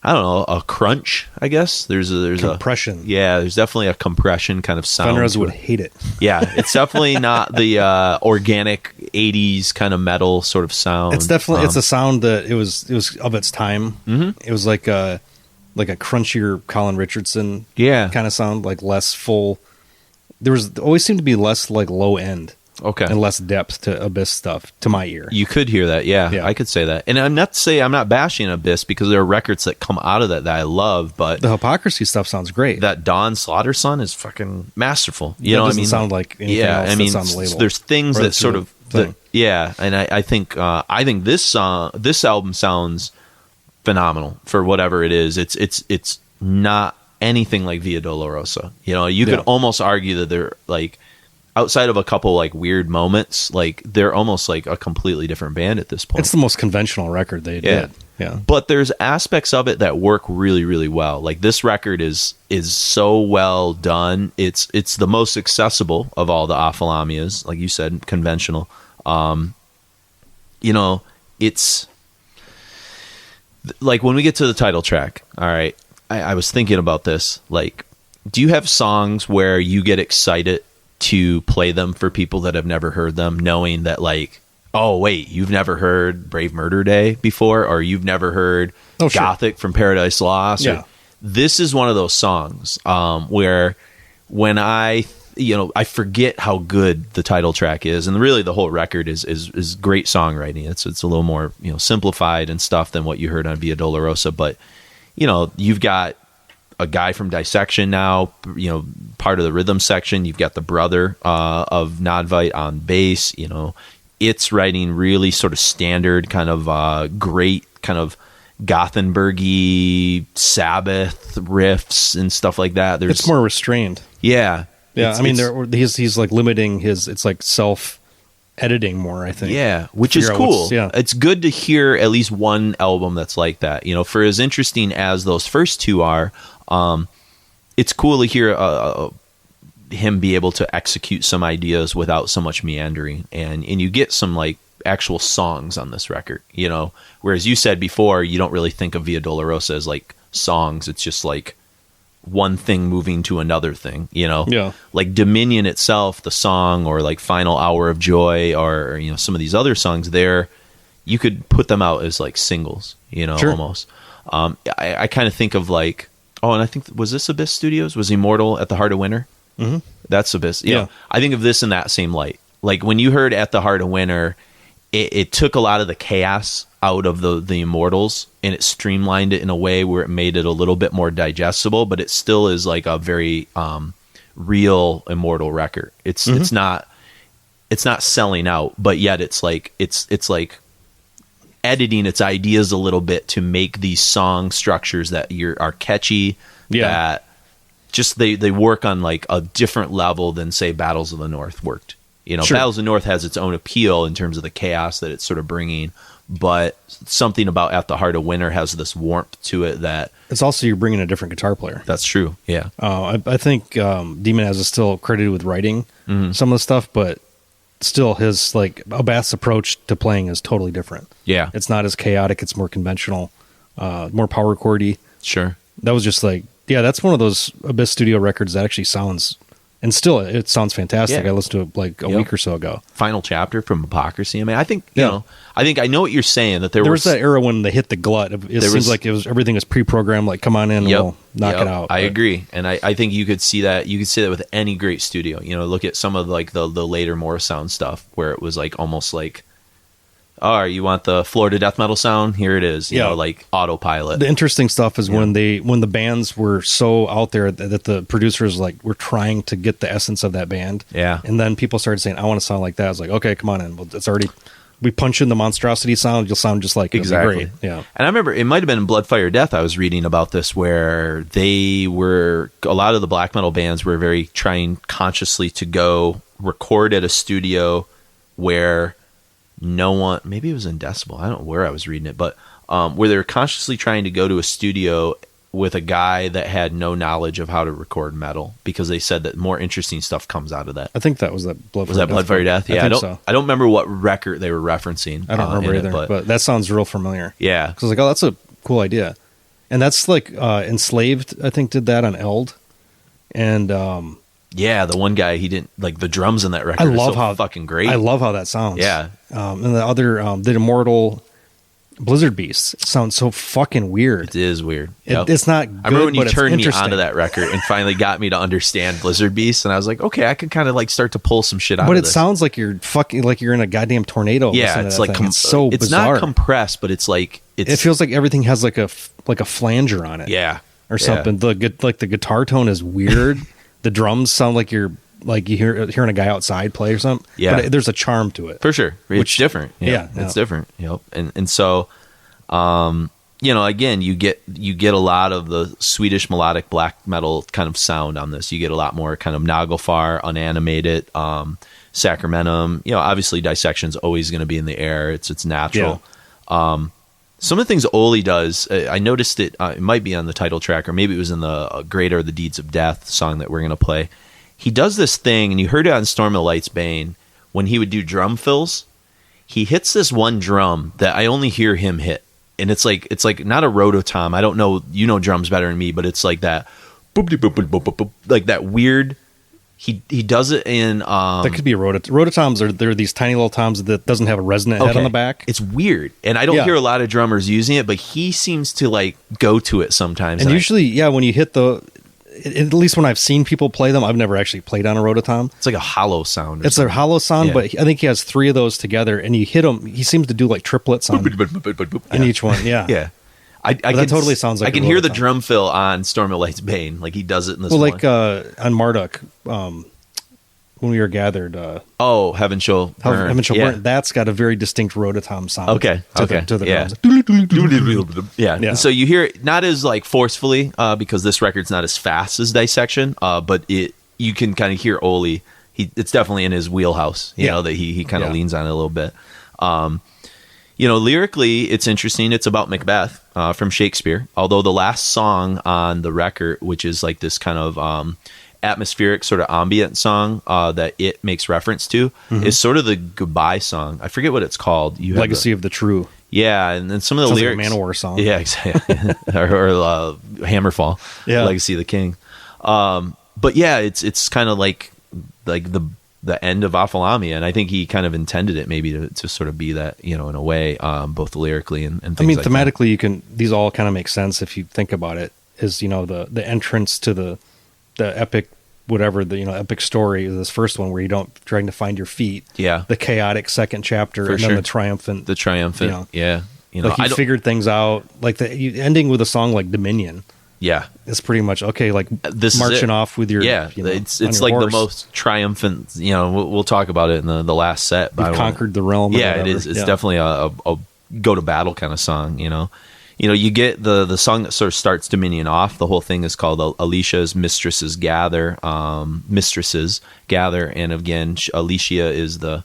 a crunch, I guess. There's compression. There's definitely a compression kind of sound. Fenris would hate it. Yeah, it's definitely not the organic 80s kind of metal sort of sound. It's definitely it's a sound that it was of its time. It was like a crunchier Colin Richardson kind of sound, like less full. There always seemed to be less like low end. Okay. And less depth to Abyss stuff, to my ear. You could hear that, yeah. I could say that. And I'm not to say I'm not bashing Abyss, because there are records that come out of that I love, but the Hypocrisy stuff sounds great. That Dawn Slaughter Son is fucking masterful. You know what I mean? Sound like anything else that's on the label. There's things that sort of and I think this album sounds phenomenal for whatever it is. It's not anything like Via Dolorosa. You could almost argue that they're like, outside of a couple like weird moments, like they're almost like a completely different band at this point. It's the most conventional record they did. Yeah. But there's aspects of it that work really, really well. Like this record is so well done. It's the most accessible of all the Ophthalamias, like you said, conventional. It's like when we get to the title track, all right, I was thinking about this. Like, do you have songs where you get excited to play them for people that have never heard them, knowing that like, oh wait, you've never heard Brave Murder Day before, or you've never heard Gothic from Paradise Lost? Yeah. This is one of those songs where when I forget how good the title track is, and really the whole record is great songwriting. It's a little more simplified and stuff than what you heard on Via Dolorosa, but you've got a guy from Dissection now, part of the rhythm section. You've got the brother of Nodvight on bass. It's writing really sort of standard kind of great kind of Gothenburgy Sabbath riffs and stuff like that. It's more restrained. Yeah. I mean, he's like limiting his. It's like self editing more, I think. Yeah, which is cool. It's good to hear at least one album that's like that. For as interesting as those first two are, it's cool to hear him be able to execute some ideas without so much meandering, and you get some like actual songs on this record, you know, whereas you said before you don't really think of Via Dolorosa as like songs. It's just like one thing moving to another thing, you know. Yeah. Like Dominion itself, the song, or like Final Hour of Joy, or you know, some of these other songs there, you could put them out as like singles, you know. Sure. Almost. I kind of think of like, and I think, was this Abyss Studios? Was Immortal at the Heart of Winter? Mm-hmm. That's Abyss. Yeah. I think of this in that same light. Like when you heard At the Heart of Winter, it took a lot of the chaos out of the Immortals, and it streamlined it in a way where it made it a little bit more digestible, but it still is like a very real Immortal record. It's not selling out, but yet it's like editing its ideas a little bit to make these song structures that are catchy, that just they work on like a different level than say Battles of the North worked. You know, Battles of the North has its own appeal in terms of the chaos that it's sort of bringing, but something about At the Heart of Winter has this warmth to it that... It's also you're bringing a different guitar player. That's true, yeah. I think Demonaz is still credited with writing some of the stuff, but still his, like, Abath's approach to playing is totally different. Yeah. It's not as chaotic, it's more conventional, more power chordy. Sure. That was just like, that's one of those Abyss Studio records that actually sounds... And still, it sounds fantastic. Yeah. I listened to it like a week or so ago. Final Chapter from Hypocrisy. I mean, I think, you know, I know what you're saying, that there was that era when they hit the glut. It seems like everything was pre-programmed, like, come on in, we'll knock it out. I agree. And I think you could see that with any great studio. You know, look at some of like the later Morrisound stuff where it was like almost like, you want the Florida death metal sound? Here it is. You know, like autopilot. The interesting stuff is when the bands were so out there that the producers like were trying to get the essence of that band. Yeah. And then people started saying, I want to sound like that. I was like, okay, come on in. Well, it's already, we punch in the monstrosity sound, you'll sound just like it. Exactly. Great. Yeah. And I remember it might have been in Blood, Fire, Death. I was reading about this where a lot of the black metal bands were very trying consciously to go record at a studio where maybe it was in Decibel, I don't know where I was reading it, but where they were consciously trying to go to a studio with a guy that had no knowledge of how to record metal, because they said that more interesting stuff comes out of that. I think that was that Blood, Fire, Death? Yeah, I don't remember what record they were referencing. I don't remember either, but that sounds real familiar. Yeah. Because I was like, that's a cool idea. And that's like Enslaved, I think, did that on Eld. And yeah, the one guy, he didn't like the drums in that record. I love how fucking great. I love how that sounds. Yeah. And the other, the Immortal Blizzard Beast sounds so fucking weird. It is weird. It's not good, I remember when you turned me onto that record and finally got me to understand Blizzard Beast, and I was like, okay, I could kind of like start to pull some shit out of this. But it sounds like you're in a goddamn tornado. Yeah, it's like it's so it's bizarre. not compressed, but it's like it feels like everything has like a flanger on it. Yeah. Or something. The guitar tone is weird. The drums sound like you're hearing a guy outside play or something. Yeah. But there's a charm to it. For sure. It's different. Yeah. It's different. Yep. And so, again, you get a lot of the Swedish melodic black metal kind of sound on this. You get a lot more kind of Nagelfar, unanimated, Sacramentum. Obviously Dissection's always going to be in the air. It's natural. Yeah. Some of the things Oli does, I noticed it might be on the title track, or maybe it was in the Great Are the Deeds of Death song that we're going to play. He does this thing, and you heard it on Storm of the Light's Bane, when he would do drum fills. He hits this one drum that I only hear him hit. And it's like not a rototom. I don't know, drums better than me, but it's like that boop, boop, boop, boop, boop, boop, like that weird. He does it in that could be a rototoms. They're these tiny little toms that doesn't have a resonant head on the back. It's weird, and I don't hear a lot of drummers using it, but he seems to like go to it sometimes. And usually, when you hit at least when I've seen people play them, I've never actually played on a rototom. It's like a hollow sound. It's a hollow sound, but I think he has 3 of those together, and you hit them. He seems to do like triplets on in each one. Yeah, yeah. That totally sounds like I can hear the drum fill on Storm of Light's Bane, like he does it in this. Well, like on Marduk, when we were gathered. Heaven Shall Burn. Heaven Shall Burn. That's got a very distinct rototom sound. Okay. To the drums. Yeah. And so you hear it not as like forcefully because this record's not as fast as Dissection, but you can kind of hear Oli. It's definitely in his wheelhouse. You know that he kind of leans on it a little bit. Lyrically, it's interesting. It's about Macbeth from Shakespeare. Although the last song on the record, which is like this kind of atmospheric sort of ambient song that it makes reference to is sort of the goodbye song. I forget what it's called. You have Legacy of the True. Yeah, and then some of the Sounds lyrics. like a Manowar song. Yeah, exactly. or Hammerfall, Yeah. Legacy of the King. But yeah, it's kind of like the end of Ophthalamia, and I think he kind of intended it maybe to sort of be that, in a way, both lyrically and things I mean, like thematically, these all kind of make sense if you think about it. Is the entrance to the epic, whatever epic story is this first one where you don't trying to find your feet. Yeah. The chaotic second chapter, For and sure. then the triumphant. Yeah. Like you figured things out. Like ending with a song like Dominion. Yeah. It's pretty much okay. Like This is marching it. off with your it's on your like the horse. most triumphant. We'll talk about it in the last set. But You've conquered the realm. or Yeah, it whatever. is. It's definitely a go to battle kind of song. You get the song that sort of starts Dominion off. The whole thing is called Elishia's Mistresses Gather. Mistresses Gather, and again, Elishia is the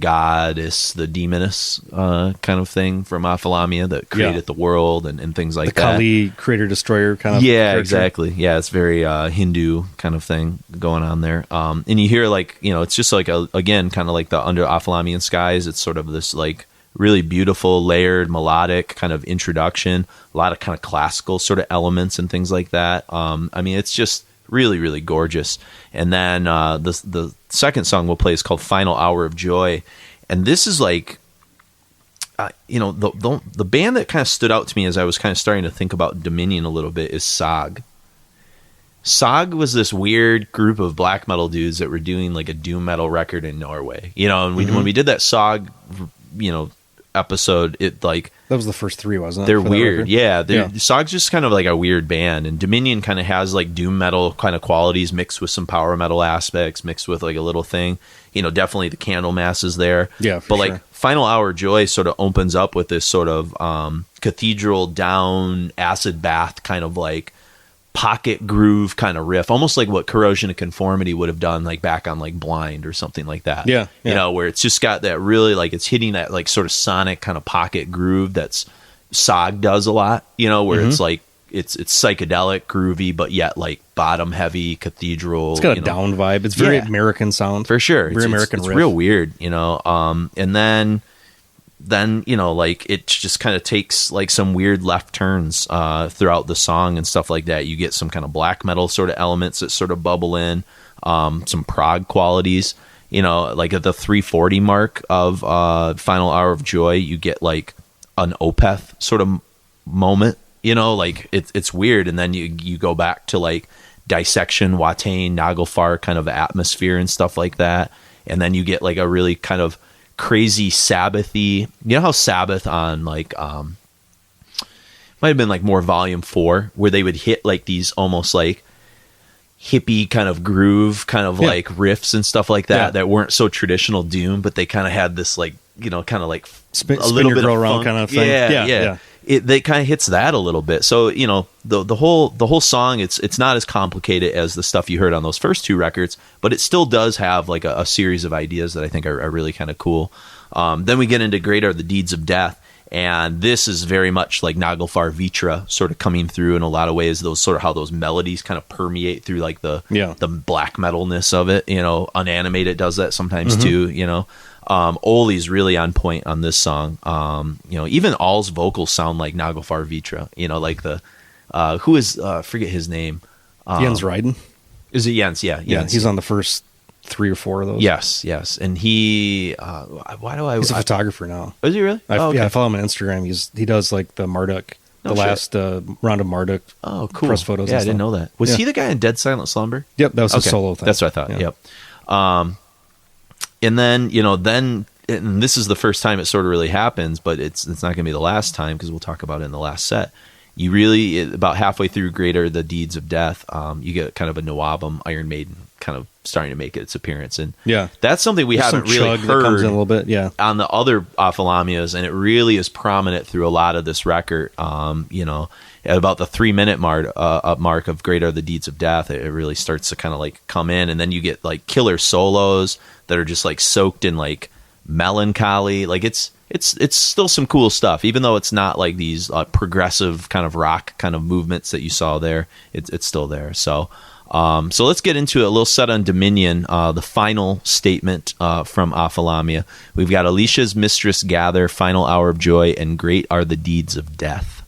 goddess, the demoness kind of thing from Ophthalamia that created the world and things like the that. Kali creator destroyer kind of. Yeah, character. exactly. Yeah, it's very Hindu kind of thing going on there. And you hear it's just like again, kind of like the Under Ophthalamian Skies. It's sort of this like really beautiful, layered, melodic kind of introduction. A lot of kind of classical sort of elements and things like that. I mean, it's just really, really gorgeous. And then the second song we'll play is called Final Hour of Joy. And this is like, the band that kind of stood out to me as I was kind of starting to think about Dominion a little bit is Sog. Sog was this weird group of black metal dudes that were doing like a doom metal record in Norway. And when we did that Sog, episode, it like That was the first three, wasn't it? they're for that weird. record? Yeah, Sog's just kind of like a weird band, and Dominion kind of has like doom metal kind of qualities mixed with some power metal aspects, mixed with like a little thing. Definitely the Candlemas is there. Yeah, for but sure. like Final Hour Joy sort of opens up with this sort of cathedral down acid bath kind of like pocket groove kind of riff, almost like what Corrosion of Conformity would have done like back on like Blind or something like that. Yeah. Where it's just got that really like it's hitting that like sort of sonic kind of pocket groove that's Sog does a lot, where it's like it's psychedelic, groovy, but yet like bottom heavy cathedral. It's got a down vibe. It's very American sound. For sure. Very American It's riff. real weird, and then like it just kind of takes like some weird left turns throughout the song and stuff like that. You get some kind of black metal sort of elements that sort of bubble in, some prog qualities. Like at the 340 mark of Final Hour of Joy, you get like an Opeth sort of moment. Like it's weird, and then you go back to like Dissection, Watain, Naglfar kind of atmosphere and stuff like that, and then you get like a really kind of crazy Sabbathy. How Sabbath on like might have been like more volume 4, where they would hit like these almost like hippie kind of groove kind of like riffs and stuff like that that weren't so traditional doom, but they kind of had this like kind of like Spin a little your bit girl of around funk. kind of thing. Yeah. They kind of hits that a little bit. So the whole song, it's not as complicated as the stuff you heard on those first two records, but it still does have like a series of ideas that I think are really kind of cool. Then we get into Great Are the Deeds of Death, and this is very much like Naglfar Vitra sort of coming through in a lot of ways. Those sort of how those melodies kind of permeate through like the black metalness of it. Unanimated does that sometimes too. Oli's really on point on this song. Even All's vocals sound like Naglfar Vitra. Like the who is forget his name. Jens Ryden. Is it Jens? Yeah, Yeah, Jens. he's on the first 3 or 4 of those. Yes, and he. He's a photographer now. Is he really? Yeah, I follow him on Instagram. He does like the Marduk, last round of Marduk. Oh, cool. Press photos. Yeah, and I didn't stuff. know that. Was he the guy in Dead Silent Slumber? Yep, that was his solo thing. That's what I thought. Yeah. Yep. And then and this is the first time it sort of really happens, but it's not going to be the last time, because we'll talk about it in the last set. You really, about halfway through Great Are the Deeds of Death, you get kind of a Noabum Iron Maiden kind of starting to make its appearance, and that's something we haven't really chug that comes heard in a little bit, on the other Ophthalamias, and it really is prominent through a lot of this record. At about the 3-minute mark of Great Are the Deeds of Death, it really starts to kind of like come in, and then you get like killer solos that are just like soaked in like melancholy. Like it's still some cool stuff, even though it's not like these progressive kind of rock kind of movements that you saw there. It's still there. So So let's get into it. A little set on Dominion, the final statement from Ophthalamia. We've got Elishia's mistress gather, final hour of joy, and great are the deeds of death.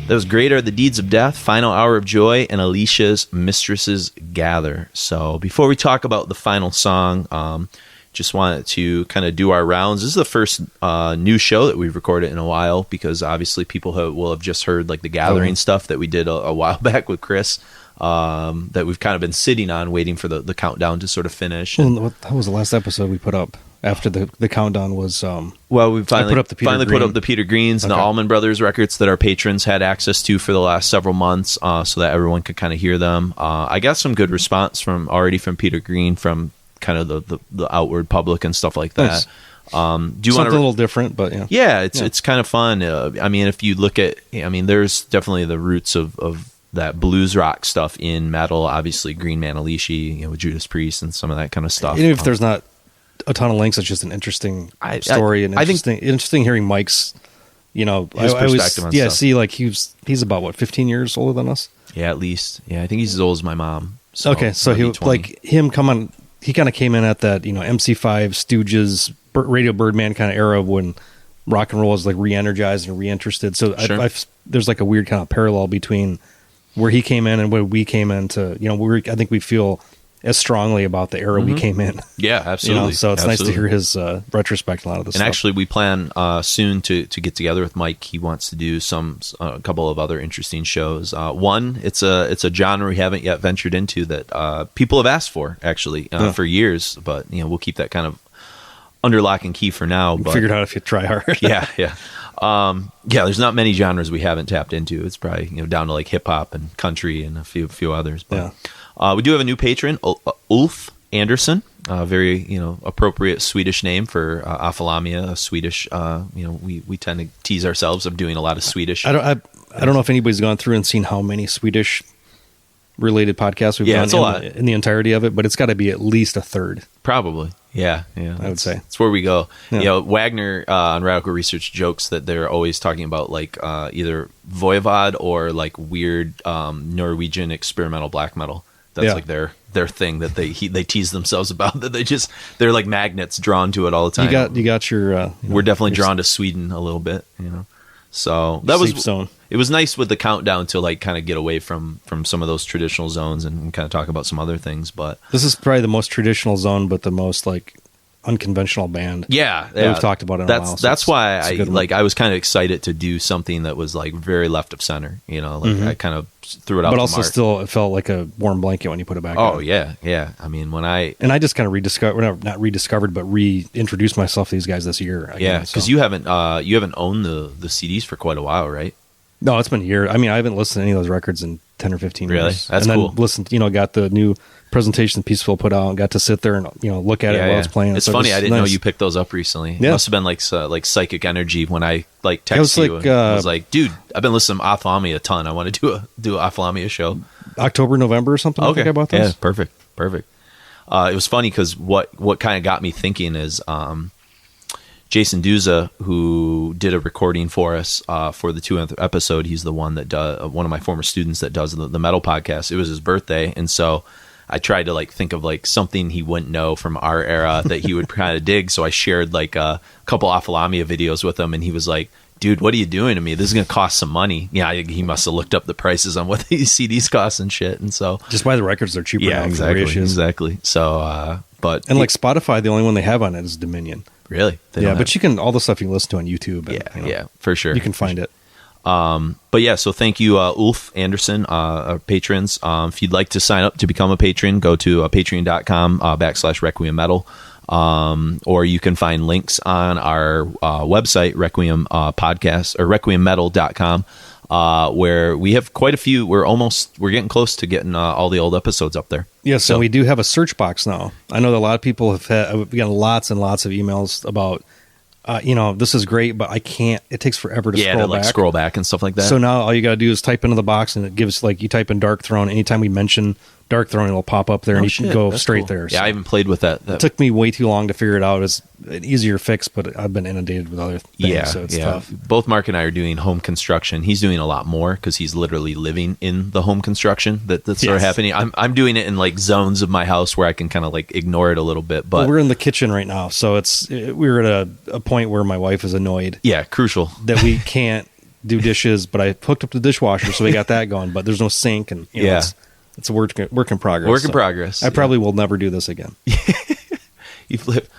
That was Great Are the Deeds of Death, Final Hour of Joy, and Elishia's Mistresses Gather. So before we talk about the final song, just wanted to kind of do our rounds. This is the first new show that we've recorded in a while, because obviously people will have just heard like the Gathering stuff that we did a while back with Chris, that we've kind of been sitting on waiting for the countdown to sort of finish. Well, that was the last episode we put up after the countdown was. Well, we finally put up the Peter Greens and the Allman Brothers records that our patrons had access to for the last several months, so that everyone could kind of hear them. I got some good response from Peter Green, from kind of the outward public and stuff like that. Nice. Do you Something want a little different, but yeah, it's kind of fun. I mean, if you look at, there's definitely the roots of that blues rock stuff in metal. Obviously, Green Man Elishia, with Judas Priest and some of that kind of stuff. Even if there's not a ton of links, it's just an interesting story, and interesting hearing Mike's. His perspective on stuff. See, like he's about what, 15 years older than us. Yeah, at least. Yeah, I think he's as old as my mom. So okay, so he 20. like him come on. He kind of came in at that, MC5, Stooges, Radio Birdman kind of era when rock and roll is like re-energized and re-interested. So Sure. there's like a weird kind of parallel between where he came in and where we came into. I think we feel as strongly about the era we came in. Yeah, absolutely. So it's nice to hear his retrospect on a lot of this and stuff. actually, we plan soon to get together with Mike. He wants to do a couple of other interesting shows. One, it's a genre we haven't yet ventured into that people have asked for, actually, for years. But we'll keep that kind of under lock and key for now. But figured out if you try hard. yeah. There's not many genres we haven't tapped into. It's probably down to like hip hop and country and a few others. But we do have a new patron, Ulf Anderson. Very appropriate Swedish name for Ophthalamia. A Swedish. We tend to tease ourselves of doing a lot of Swedish. I don't know if anybody's gone through and seen how many Swedish related podcasts we've done. It's a lot in the entirety of it, but it's got to be at least a third. Probably. Yeah. I would say it's where we go. Yeah. Wagner on Radical Research jokes that they're always talking about like either Voivod or like weird Norwegian experimental black metal. That's like their thing that they tease themselves about, that they're like magnets drawn to it all the time. You got your. We're definitely drawn to Sweden a little bit, So that was zone. It was nice with the countdown to like kind of get away from some of those traditional zones and kind of talk about some other things. But this is probably the most traditional zone, but the most like unconventional band. Yeah. We've talked about it in a while. That's why I was kind of excited to do something that was like very left of center. I kind of threw it out. But to also, Mark. still, it felt like a warm blanket when you put it back. Oh on. yeah. I mean, I just kind of not rediscovered, but reintroduced myself to these guys this year. Because you haven't owned the CDs for quite a while, right? No, it's been a year. I mean, I haven't listened to any of those records in 10 or 15 really? years. That's and cool. Then listened, got the new presentation Peaceful put out and got to sit there and look at it while it's playing. It's funny. I didn't know you picked those up recently. It must have been like psychic energy when I like texted you. I was like, dude, I've been listening to Ophthalamia a ton. I want to do an Ophthalamia show. October, November or something. Okay. I think I bought those. Yeah, perfect. It was funny because what kind of got me thinking is Jason Duza, who did a recording for us for the 200th episode. He's the one that one of my former students that does the metal podcast. It was his birthday, and so I tried to like think of like something he wouldn't know from our era that he would kind of dig. So I shared like a couple Ophthalamia videos with him, and he was like, "Dude, what are you doing to me? This is gonna cost some money." Yeah, he must have looked up the prices on what these CDs cost and shit, and so just buy the records; they're cheaper. Yeah, now exactly. So, but like Spotify, the only one they have on it is Dominion. Really? But you can all the stuff you can listen to on YouTube. And, for sure. You can find it. But yeah, so thank you, Ulf Anderson, our patrons. If you'd like to sign up to become a patron, go to patreon.com/Requiem Metal. Or you can find links on our website, Requiem Podcast, or requiemmetal.com, where we have quite a few. We're getting close to getting all the old episodes up there. Yes, so we do have a search box now. I know that a lot of people we've gotten lots and lots of emails about, this is great, but I can't. It takes forever to scroll back and stuff like that. So now all you got to do is type into the box, and it gives you type in Dark Throne. Anytime we mention Dark Throne, it'll pop up there, and you can go straight there. Yeah, I haven't played with that. It took me way too long to figure it out. It's an easier fix, but I've been inundated with other things, so it's tough. Both Mark and I are doing home construction. He's doing a lot more because he's literally living in the home construction that's sort of happening. I'm doing it in like zones of my house where I can kind of like ignore it a little bit. But we're in the kitchen right now, so we're at a point where my wife is annoyed. Yeah, crucial that we can't do dishes, but I hooked up the dishwasher, so we got that going. But there's no sink, and you know, it's a work in progress. Work in progress. I probably will never do this again. You flip,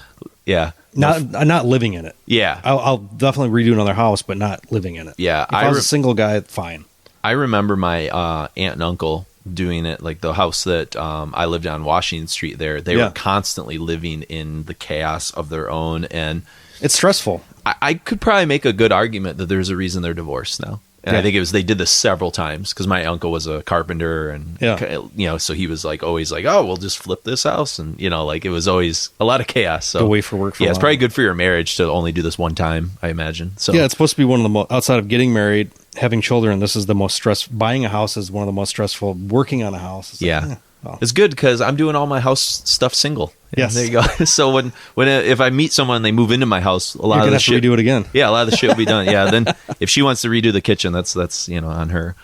yeah. Not living in it. Yeah, I'll definitely redo another house, but not living in it. Yeah, if I was a single guy, fine. I remember my aunt and uncle doing it, like the house that I lived on Washington Street there. They were constantly living in the chaos of their own, and it's stressful. I could probably make a good argument that there's a reason they're divorced now. And I think it was, they did this several times because my uncle was a carpenter, and you know, so he was like always like, oh, we'll just flip this house, and you know, like it was always a lot of chaos. So go away for work. It's probably good for your marriage to only do this one time, I imagine. So yeah, it's supposed to be one of the most, outside of getting married, having children, this is the most stress. Buying a house is one of the most stressful. Working on a house, it's good because I'm doing all my house stuff single. Yes, there you go. So if I meet someone and they move into my house, a lot of the shit, redo it again. Yeah, a lot of the shit will be done. Yeah, then if she wants to redo the kitchen, that's you know, on her.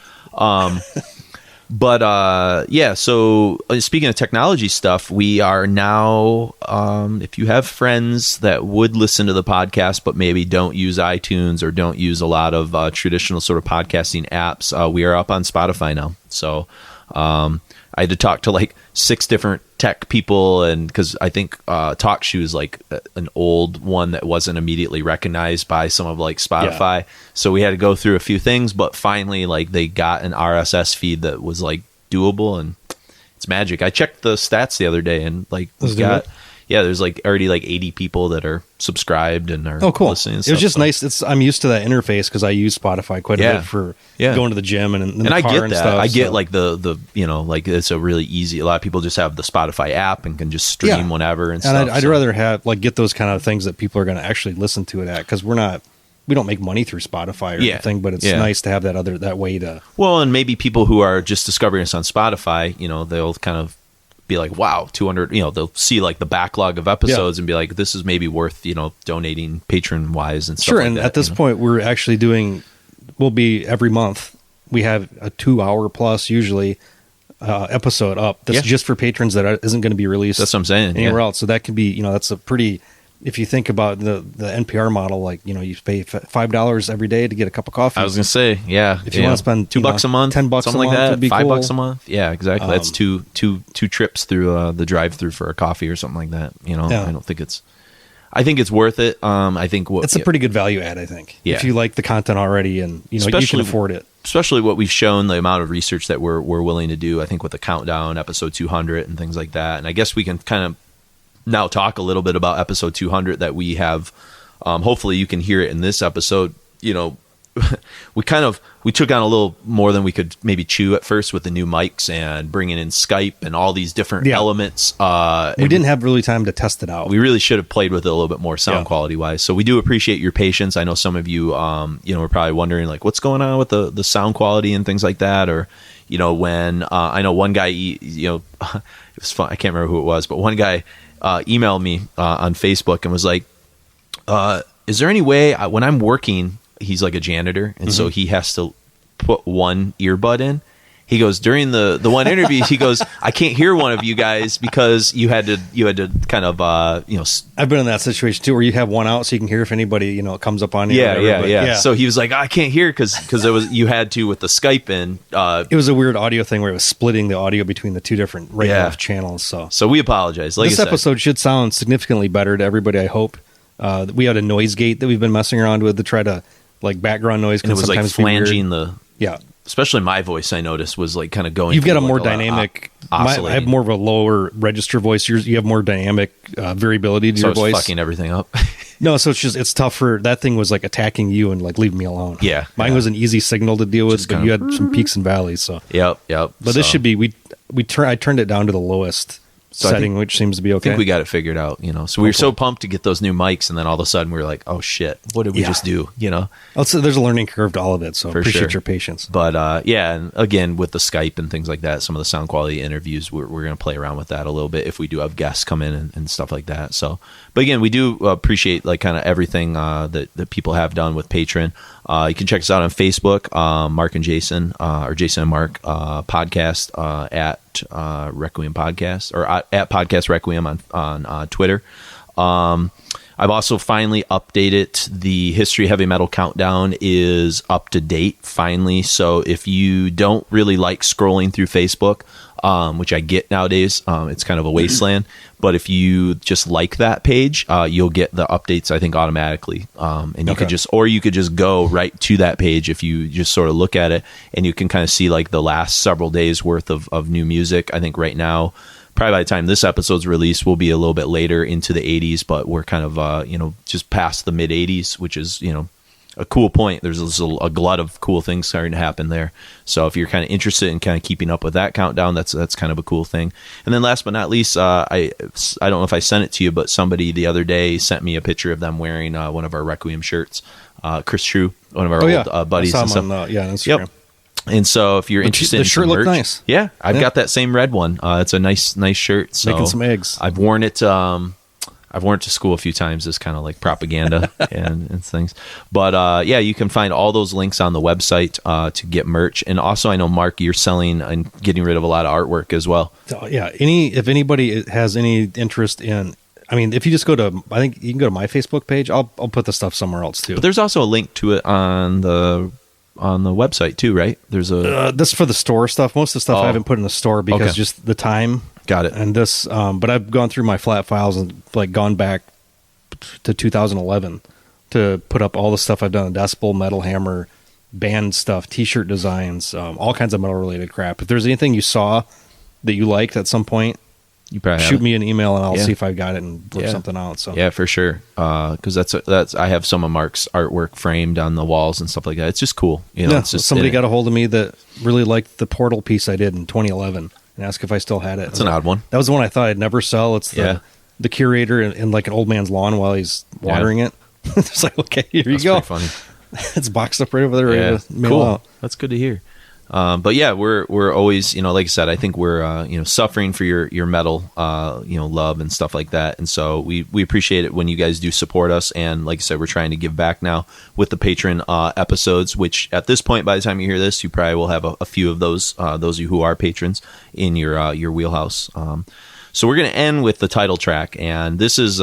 But so speaking of technology stuff, we are now, if you have friends that would listen to the podcast but maybe don't use iTunes or don't use a lot of traditional sort of podcasting apps, we are up on Spotify now. So I had to talk to like 6 different tech people, and because I think TalkShoe is like an old one that wasn't immediately recognized by some of like Spotify. So we had to go through a few things, but finally like they got an RSS feed that was like doable, and it's magic. I checked the stats the other day, and like there's like already like 80 people that are subscribed and are listening. It was just nice. I'm used to that interface because I use Spotify quite a bit for going to the gym and the I car get and that. stuff. I get like the you know, like it's a really easy. A lot of people just have the Spotify app and can just stream whenever and stuff. And I'd rather have like get those kind of things that people are going to actually listen to it at, because we don't make money through Spotify or anything, but it's nice to have that way to. Well, and maybe people who are just discovering us on Spotify, you know, they'll kind of be like, wow, 200, you know, they'll see like the backlog of episodes and be like, this is maybe worth, you know, donating patron wise and stuff like that. And at this point we're actually we'll be every month we have a 2-hour plus usually episode up that's just for patrons that isn't going to be released. That's what I'm saying. Anywhere else. So that could be, you know, that's a pretty, if you think about the NPR model, like, you know, you pay $5 every day to get a cup of coffee. I was gonna say, if you want to spend $2 a month, $10 something a like month, that, would be $5 cool. a month. Yeah, exactly. That's two trips through the drive-through for a coffee or something like that. You know, I think it's worth it. I think it's a pretty good value add. I think if you like the content already, and you know, you can afford it. Especially what we've shown, the amount of research that we're willing to do. I think with the countdown, episode 200, and things like that. And I guess we can kind of now talk a little bit about episode 200 that we have. Hopefully you can hear it in this episode. You know, we took on a little more than we could maybe chew at first with the new mics and bringing in Skype and all these different elements. We didn't have really time to test it out. We really should have played with it a little bit more sound quality wise. So we do appreciate your patience. I know some of you, you know, are probably wondering like what's going on with the sound quality and things like that. Or, you know, when I know one guy, you know, it was fun. I can't remember who it was, but one guy emailed me on Facebook and was like, is there any way when I'm working, he's like a janitor, and so he has to put one earbud in. He goes, during the one interview, he goes, I can't hear one of you guys because you had to kind of you know. I've been in that situation too, where you have one out so you can hear if anybody, you know, comes up on you. Yeah. So he was like, I can't hear because it was, you had to with the Skype in. It was a weird audio thing where it was splitting the audio between the two different radio channels. So we apologize. Like this episode should sound significantly better to everybody, I hope. We had a noise gate that we've been messing around with to try to like background noise. And it was like flanging the especially my voice, I noticed, was like kind of going. You've got a more dynamic. I have more of a lower register voice. You have more dynamic variability to your voice. Fucking everything up. No, so it's tougher. That thing was like attacking you and like leaving me alone. Yeah, mine was an easy signal to deal with, but you had some peaks and valleys. So yep. But this should be I turned it down to the lowest setting, which seems to be okay. I think we got it figured out, you know. So we were so pumped to get those new mics, and then all of a sudden we were like, "Oh shit, what did we just do?" You know. Also, there's a learning curve to all of it, so appreciate your patience. But and again with the Skype and things like that, some of the sound quality interviews, we're going to play around with that a little bit if we do have guests come in and stuff like that. So, but again, we do appreciate like kind of everything that people have done with Patreon. You can check us out on Facebook, Mark and Jason, or Jason and Mark podcast at Requiem Podcast, or at Podcast Requiem on Twitter. I've also finally updated the History Heavy Metal Countdown is up to date finally. So if you don't really like scrolling through Facebook, which I get nowadays, it's kind of a wasteland. But if you just like that page, you'll get the updates, I think, automatically. And you could you could just go right to that page if you just sort of look at it, and you can kind of see like the last several days worth of new music. I think right now, probably by the time this episode's released, we'll be a little bit later into the 80s, but we're kind of, just past the mid 80s, which is, a cool point. There's a glut of cool things starting to happen there. So if you're kind of interested in kind of keeping up with that countdown, that's kind of a cool thing. And then last but not least, I don't know if I sent it to you, but somebody the other day sent me a picture of them wearing one of our Requiem shirts. Chris True, one of our old buddies. I saw him on Instagram. Yep. And so if you're interested in shirt some merch, looked nice. Yeah, I've got that same red one. It's a nice shirt. So making some eggs. I've worn it. I've worn it to school a few times as kind of like propaganda and things. But you can find all those links on the website to get merch. And also, I know, Mark, you're selling and getting rid of a lot of artwork as well. Yeah. If anybody has any interest in, if you just go to, I think you can go to my Facebook page. I'll put the stuff somewhere else too. But there's also a link to it on the website too, right? There's a this is for the store stuff. Most of the stuff I haven't put in the store because just the time. Got it. And this, but I've gone through my flat files and like gone back to 2011 to put up all the stuff I've done: Decibel, Metal Hammer, band stuff, T-shirt designs, all kinds of metal related crap. If there's anything you saw that you liked at some point, you probably shoot me an email and I'll see if I've got it and flip something out. So yeah, for sure. Because that's I have some of Mark's artwork framed on the walls and stuff like that. It's just cool. It's just somebody got a hold of me that really liked the Portal piece I did in 2011 and asked if I still had it. It's an odd one. That was the one I thought I'd never sell. It's the curator in like an old man's lawn while he's watering it. It's like, okay, here you go. Pretty funny. It's boxed up right over there. Ready to mail out. That's good to hear. But yeah, we're always, like I said, I think we're, suffering for your metal, love and stuff like that. And so we appreciate it when you guys do support us. And like I said, we're trying to give back now with the patron, episodes, which at this point, by the time you hear this, you probably will have a few of those of you who are patrons in your wheelhouse. So we're going to end with the title track. And this is,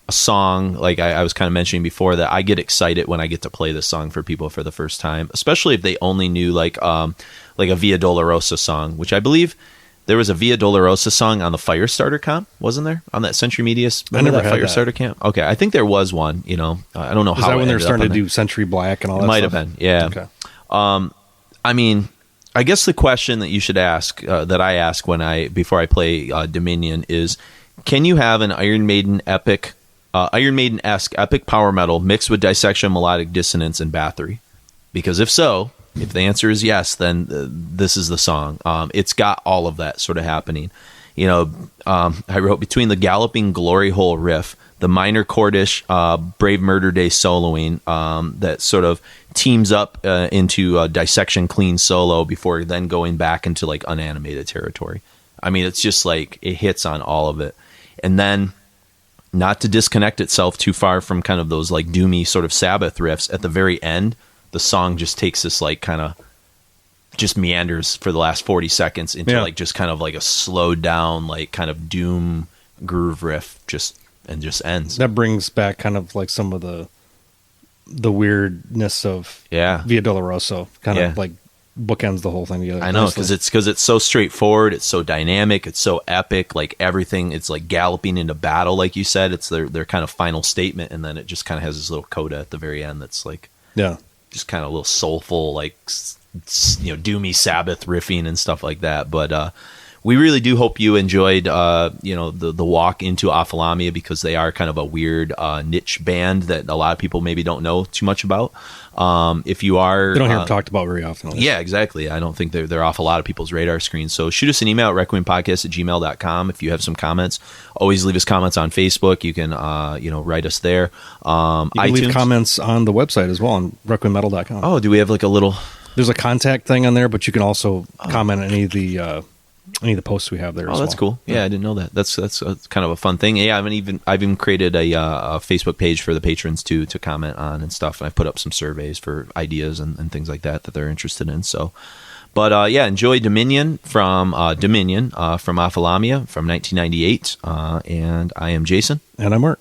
a song, like I was kind of mentioning before, that I get excited when I get to play this song for people for the first time, especially if they only knew like a Via Dolorosa song, which I believe there was a Via Dolorosa song on the Firestarter comp, wasn't there? On that Century Media, I never that had Firestarter that. Camp. Okay, I think there was one. I don't know Is how. that when they're starting to do do Century Black and all that? It might stuff? have been, yeah. Okay. I guess the question that you should ask, that I ask before I play Dominion, is, can you have an Iron Maiden-esque epic power metal mixed with dissection, melodic dissonance, and battery? Because if the answer is yes, then this is the song. It's got all of that sort of happening. I wrote, between the galloping glory hole riff, the minor chordish Brave Murder Day soloing that sort of teams up into a dissection clean solo before then going back into like unanimated territory. It's just like it hits on all of it. And then, not to disconnect itself too far from kind of those like doomy sort of Sabbath riffs, at the very end, the song just takes this like kind of just meanders for the last 40 seconds into like just kind of like a slowed down, like kind of doom groove riff, just ends. That brings back kind of like some of the weirdness of Via Dolorosa, kind of like bookends the whole thing together. I know, because it's so straightforward, it's so dynamic, it's so epic, like everything, it's like galloping into battle, like you said. It's their kind of final statement, and then it just kind of has this little coda at the very end that's like just kind of a little soulful, like doomy Sabbath riffing and stuff like that. But we really do hope you enjoyed the walk into Ophthalamia, because they are kind of a weird niche band that a lot of people maybe don't know too much about. If you are, they don't hear them talked about very often. Yeah, exactly. I don't think they're off a lot of people's radar screens. So shoot us an email at requiempodcast@gmail.com if you have some comments. Always leave us comments on Facebook. You can write us there. You can leave comments on the website as well, on requiemmetal.com. Oh, do we have like a little? There's a contact thing on there, but you can also comment on any of the posts we have there. Oh, that's cool. Yeah, I didn't know that. That's kind of a fun thing. Yeah, I've even created a Facebook page for the patrons to comment on and stuff. And I've put up some surveys for ideas and things like that they're interested in. So, but enjoy Dominion from Ophthalamia from 1998. And I am Jason. And I'm Mark.